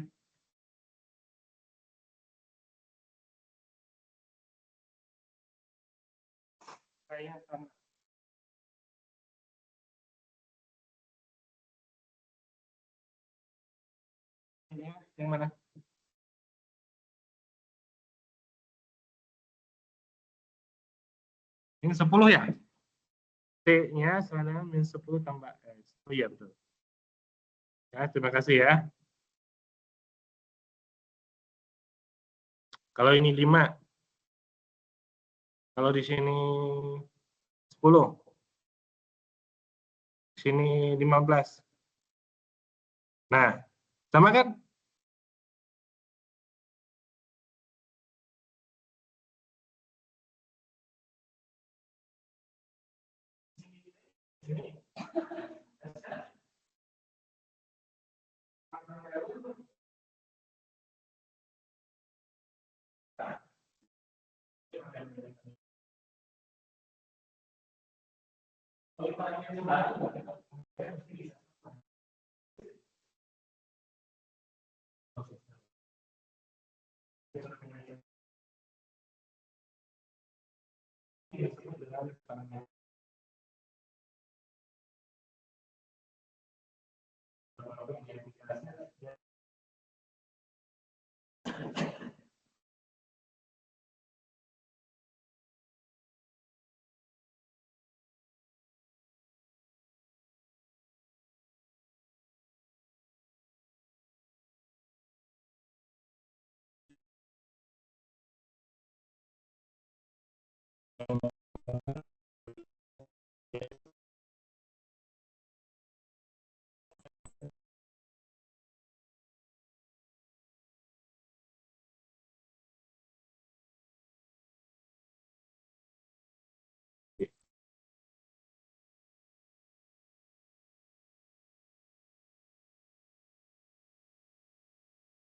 saya sama. Yang mana? Ini 10 ya? T-nya sama dengan min 10 tambah S. Oh iya, betul. Ya, terima kasih ya. Kalau ini 5. Kalau di sini 10. Di sini 15. Nah, sama kan?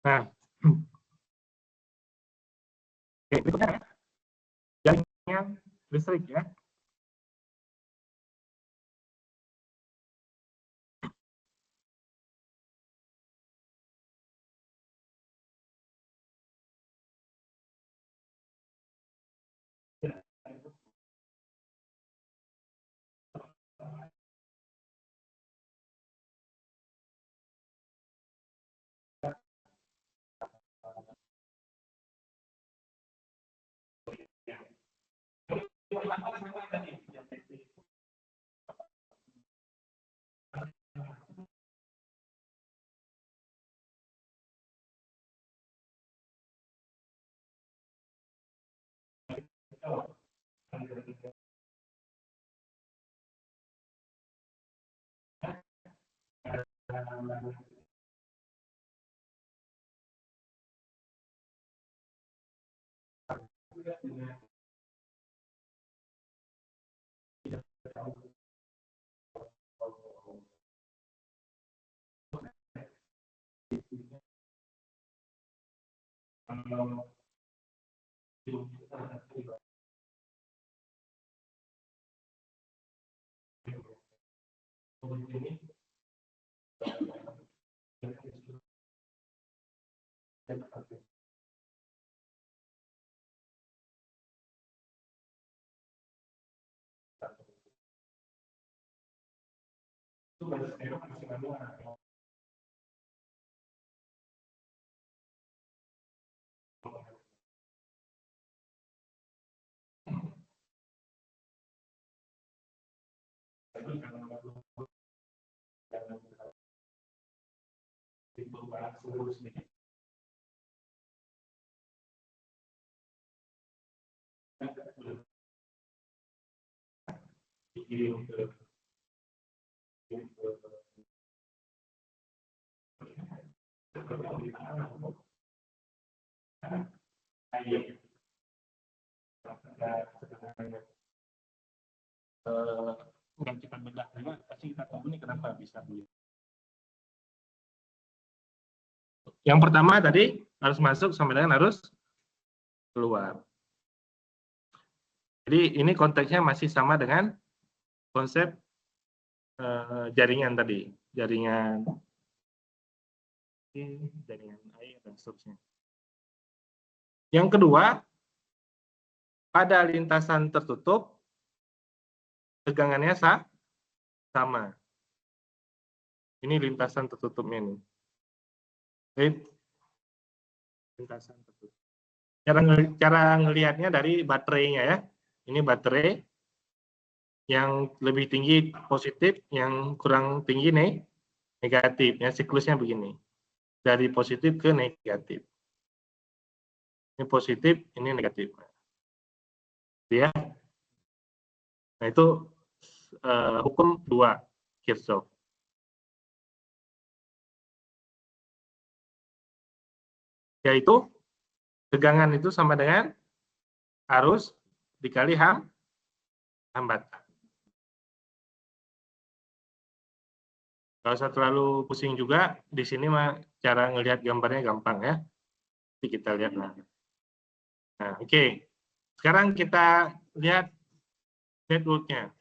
Nah, oke, berikutnya jaringan listrik ya. Yang kita bedah dulu, pasti kita tahu nih kenapa bisa begini. Yang pertama tadi harus masuk sama dengan harus keluar. Jadi ini konteksnya masih sama dengan konsep jaringan tadi, jaringan air dan seterusnya. Yang kedua, pada lintasan tertutup tegangannya sama. Ini lintasan tertutupnya nih. Lintasan tertutup. Cara ngelihatnya dari baterainya ya. Ini baterai yang lebih tinggi positif, yang kurang tinggi negatif. Ya, siklusnya begini. Dari positif ke negatif. Ini positif, ini negatif. Ya. Nah, itu hukum 2 Kirchhoff. Yaitu tegangan itu sama dengan arus dikali hambatan. Kalau usah terlalu pusing juga, di sini mah cara ngelihat gambarnya gampang ya. Nanti kita lihat lah. Nah, oke. Sekarang kita lihat network-nya.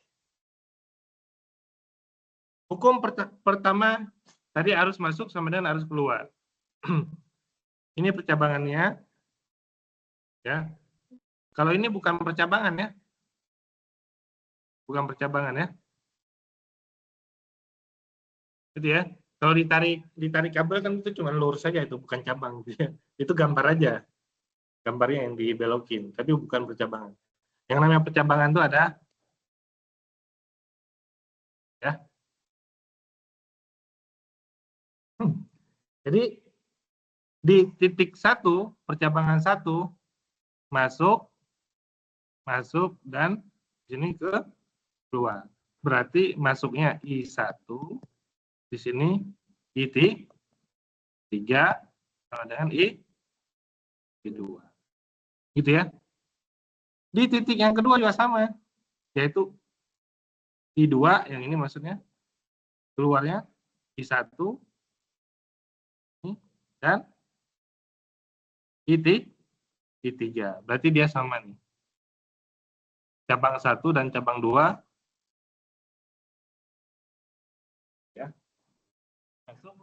Hukum pertama tadi arus masuk sama dengan arus keluar. Ini percabangannya. Ya. Kalau ini bukan percabangan ya. Bukan percabangan ya. Gitu ya. Kalau ditarik kabel kan itu cuma lurus saja, itu bukan cabang. Itu gambar aja. Gambarnya yang dibelokin, tapi bukan percabangan. Yang namanya percabangan itu ada ya. Jadi di titik 1, percabangan 1 masuk dan sini ke keluar. Berarti masuknya I1 di sini I3 sama dengan I2. Gitu ya. Di titik yang kedua juga sama, yaitu I2, yang ini maksudnya keluarnya I1 dan I3. Berarti dia sama nih. Cabang 1 dan cabang 2 ya. Masuk.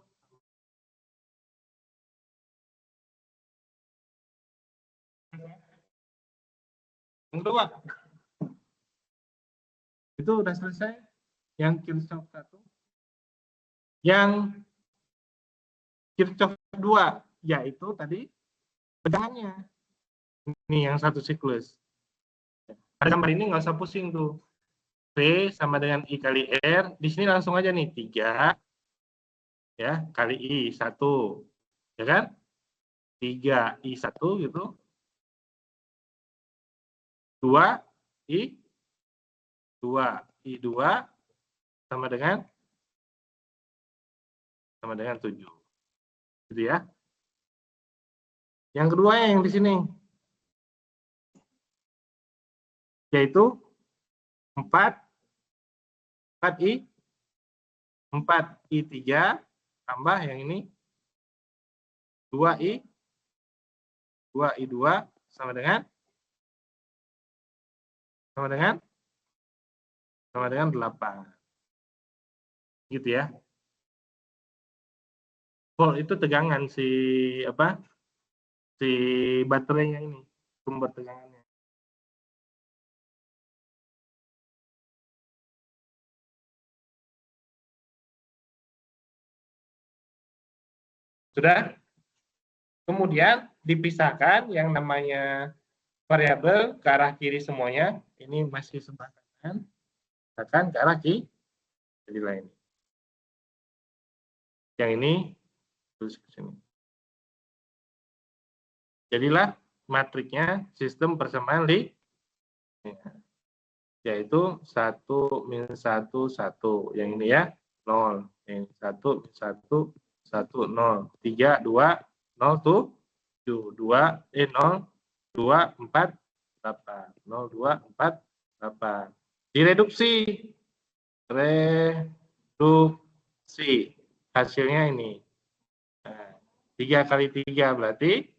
Yang kedua. Itu udah selesai yang Kirchhoff 1. Yang Kirchhoff 2 yaitu tadi tegangannya. Ini yang satu siklus. Pada gambar ini nggak usah pusing tuh. P sama dengan I kali R. Di sini langsung aja nih 3 ya kali I1. Ya kan? 3 I1 gitu. 2 I 2I2 sama dengan 7. Gitu ya. Yang kedua yang di sini, yaitu 4I3 tambah yang ini 2I2 sama dengan 8. Gitu ya. Volt itu tegangan si baterainya ini, sumber tegangannya. Sudah? Kemudian dipisahkan yang namanya variabel ke arah kiri semuanya. Ini masih sebelah kanan. Pisahkan ke arah kiri. Jadilah ini. Yang ini terus ke sini. Jadilah matriknya sistem persamaan yaitu 1 minus 1 1. Yang ini ya 0. Yang 1 1 1 0. 3 2 0 tuh 7 2 0 2 4 8 0 2 4 8. Direduksi. Reduksi. Hasilnya ini. Nah, 3 kali 3 berarti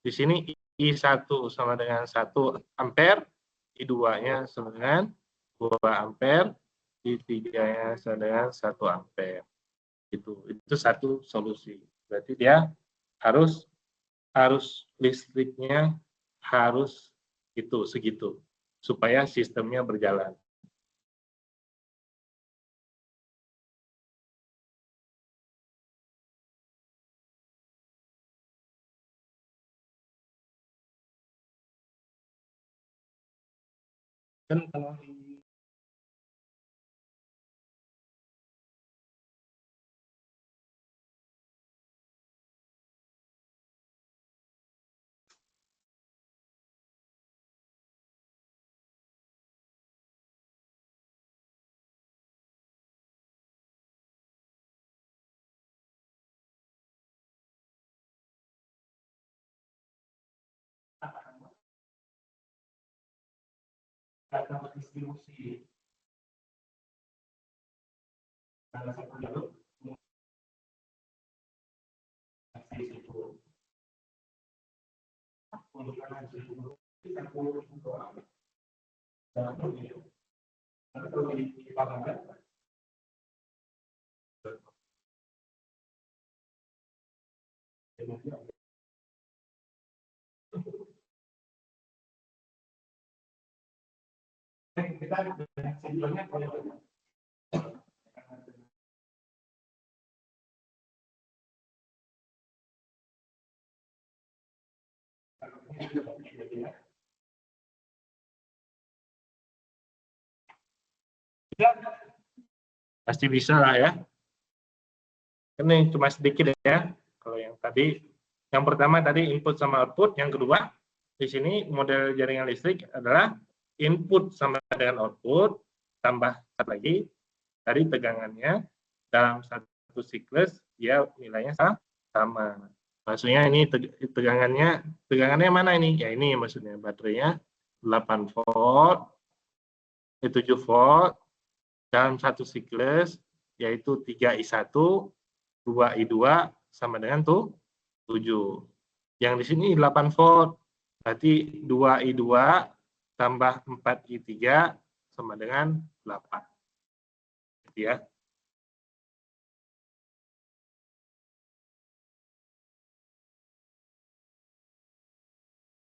di sini I1 sama dengan 1 ampere, I2-nya sama dengan 2 ampere, I3-nya sama dengan 1 ampere. Itu satu solusi. Berarti dia harus listriknya harus segitu supaya sistemnya berjalan. Kan kalau di kata distribusi salah satu jalur di situ. Kita simpelnya pasti bisa lah ya. Ini cuma sedikit ya. Kalau yang tadi, yang pertama tadi input sama output, yang kedua di sini model jaringan listrik adalah input sama dengan output, tambah satu lagi tadi tegangannya dalam satu siklus dia nilainya sama. Maksudnya ini tegangannya mana ini? Ya ini maksudnya baterainya 8 volt, 7 volt dalam satu siklus yaitu 3I1, 2I2 sama dengan 7. Yang di sini 8 volt. Berarti 2I2 tambah 4I3 sama dengan 8. Gitu ya.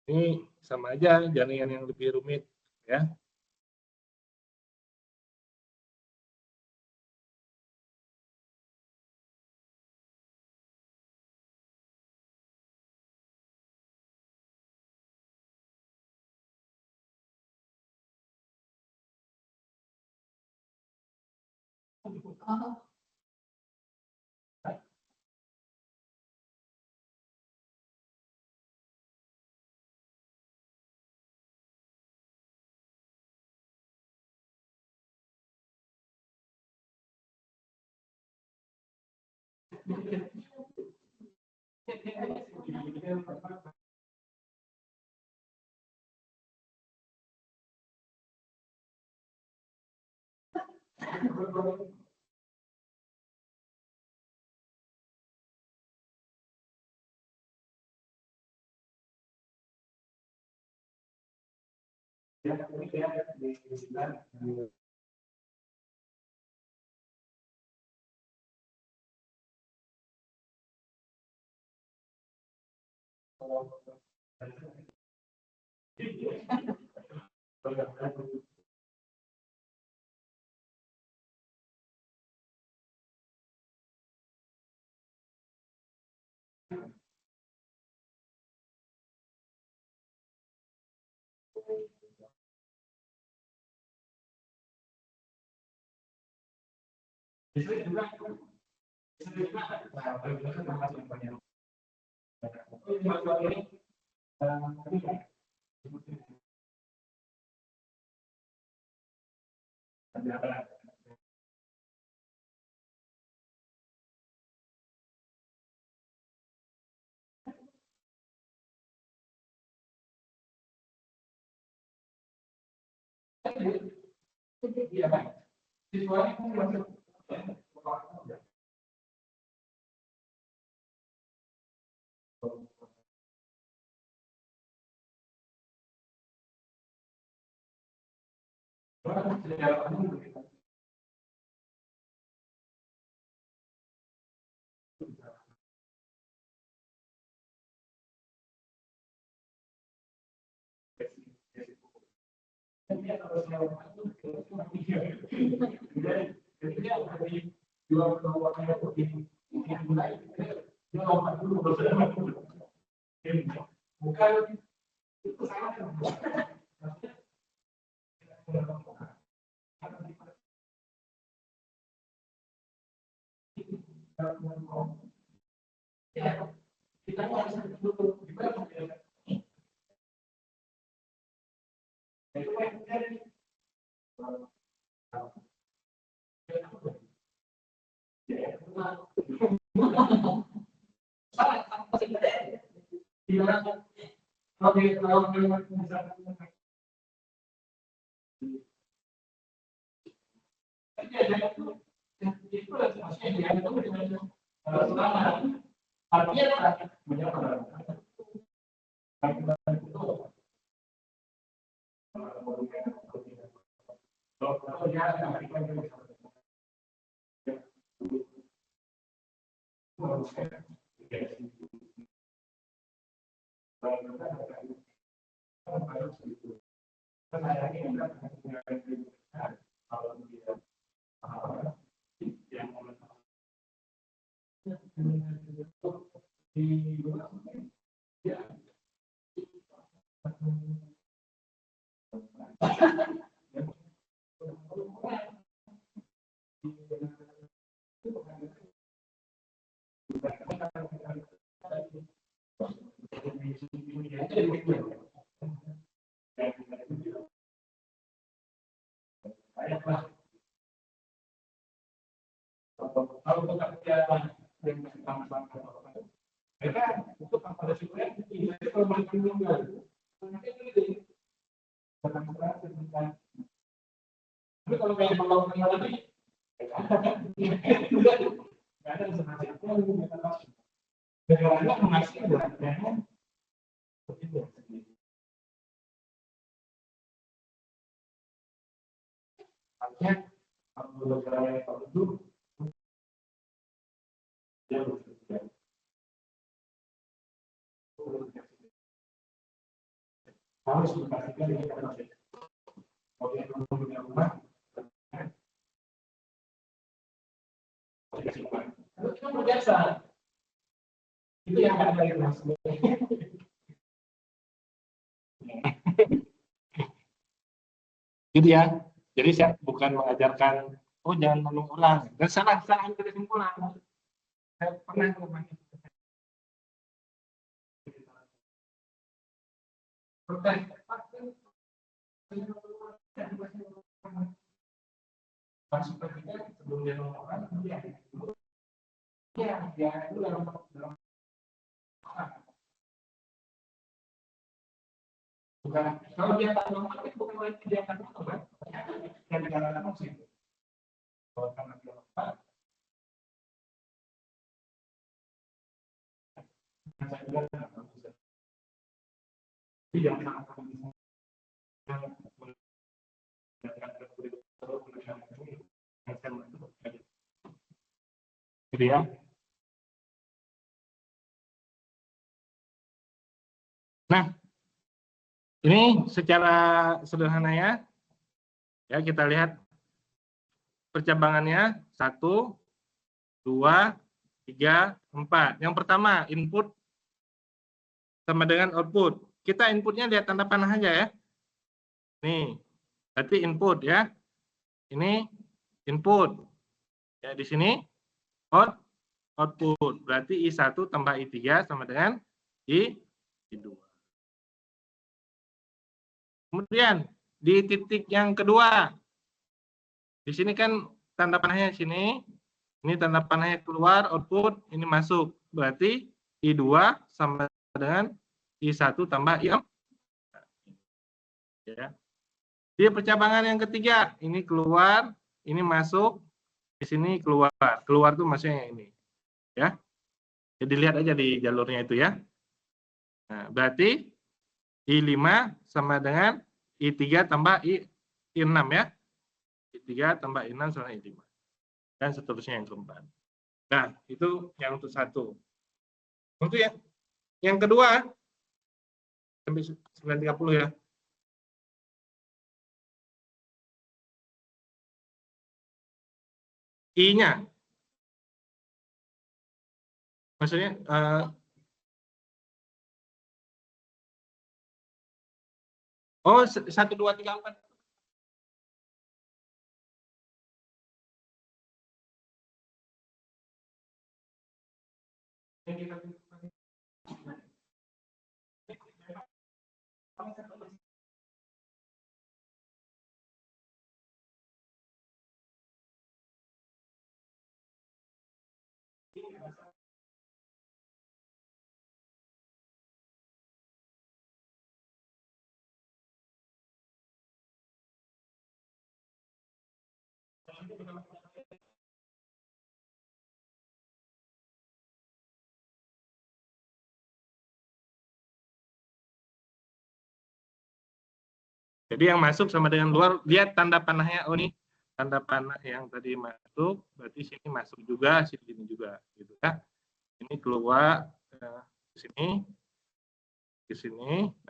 Ini sama aja jaringan yang lebih rumit ya. Gitu ya. Jadi saya bukan mengajarkan, oh jangan ngomong ulang. Dan salah ambil kesimpulan. Saya pernah ngomongin. Sebelum dia ngomong, Bukan, kalau dia tak lompat itu bukan dia akan lompat, yang dikatakan musik. Kalau karena dia lompat, saya juga tidak bisa. Jadi jangan sampai gitu ya. Nah, ini secara sederhana ya kita lihat percabangannya 1, 2, 3, 4. Yang pertama input sama dengan output. Kita inputnya lihat tanda panah aja ya. Nih, berarti input ya. Ini input. Ya di sini output. Berarti I1 tambah I3 sama dengan I2. Kemudian di titik yang kedua, di sini kan tanda panahnya di sini, ini tanda panahnya keluar, output, ini masuk. Berarti I2 sama dengan I1 tambah I4. Ya. Di percabangan yang ketiga, ini keluar, ini masuk, di sini keluar. Keluar tuh maksudnya ini. Ya. Jadi lihat aja di jalurnya itu ya. Nah, berarti I5 sama dengan I3 tambah I6 ya. I3 tambah I6 sama I5. Dan seterusnya yang keempat. Nah, itu yang untuk satu. Untuk yang kedua, sampai 9.30 ya. I-nya. Maksudnya, oh 1, 2, 3, 4. Jadi yang masuk sama dengan luar, lihat tanda panahnya. Oh nih, tanda panah yang tadi masuk, berarti sini masuk juga, sini juga, gitu ya. Ini keluar ke sini.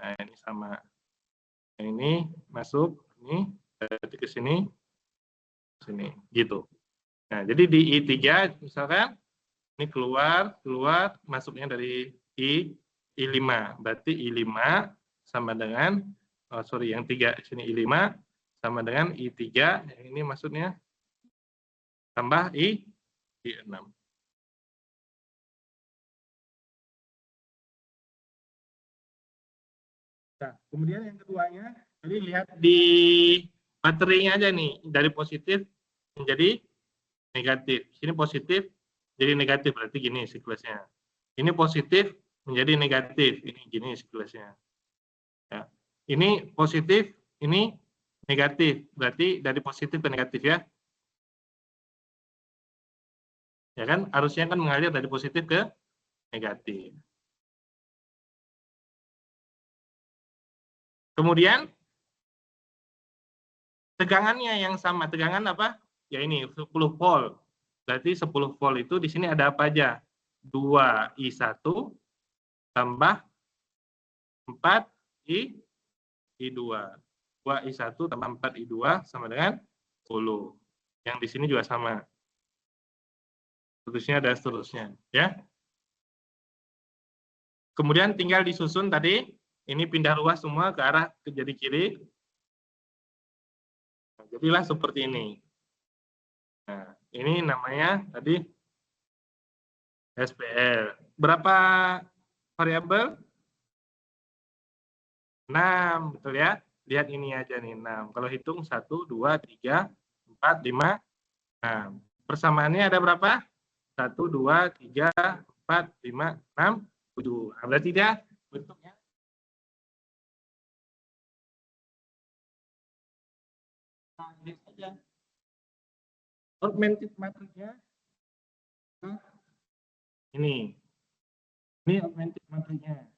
Nah ini sama. Nah, ini masuk, ini berarti ke sini, gitu. Nah jadi di I3 misalkan ini keluar, masuknya dari I5. Berarti I5 sama dengan, yang 3 sini I5 sama dengan I3, yang ini maksudnya tambah I6. Nah, kemudian yang keduanya, jadi lihat di baterainya aja nih, dari positif menjadi negatif. Sini positif jadi negatif, berarti gini siklusnya. Ini positif menjadi negatif, ini gini siklusnya. Ya. Ini positif, ini negatif, berarti dari positif ke negatif ya. Ya kan, arusnya kan mengalir dari positif ke negatif. Kemudian tegangannya yang sama, tegangan apa? Ya ini 10 volt. Berarti 10 volt itu di sini ada apa aja? 2I1 tambah 4I2. 2I1 tambah 4I2 sama dengan 10. Yang di sini juga sama. Seterusnya dan seterusnya. Ya. Kemudian tinggal disusun tadi, ini pindah ruas semua ke arah jadi kiri. Nah, jadilah seperti ini. Nah, ini namanya tadi SPL. Berapa variabel? 6, betul ya? Lihat ini aja nih, 6. Kalau hitung 1, 2, 3, 4, 5, 6. Persamaannya ada berapa? 1, 2, 3, 4, 5, 6, 7. Nah, berarti dia bentuknya ini saja. Augmented matrixnya ini augmented matrixnya.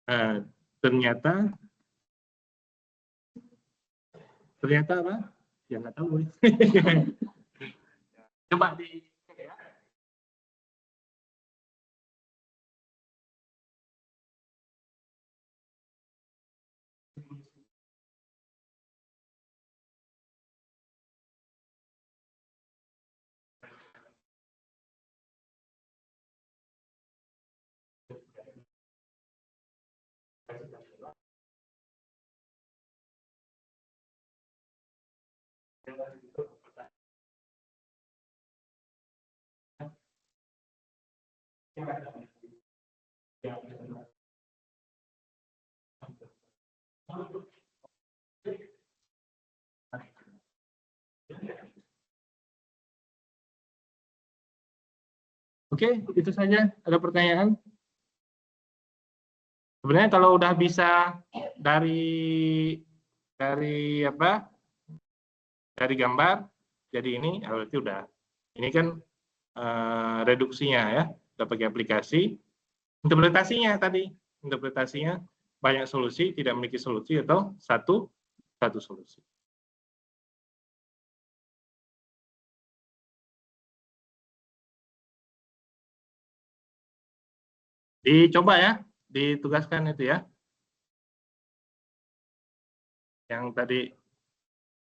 Nah, ternyata apa? Ya nggak tahu. Coba di ya. Oke, itu saja. Ada pertanyaan? Sebenarnya kalau udah bisa dari apa? Dari gambar jadi ini berarti udah. Ini kan reduksinya ya, udah pakai aplikasi. Interpretasinya tadi, interpretasinya banyak solusi, tidak memiliki solusi atau satu solusi. Dicoba ya, ditugaskan itu ya. Yang tadi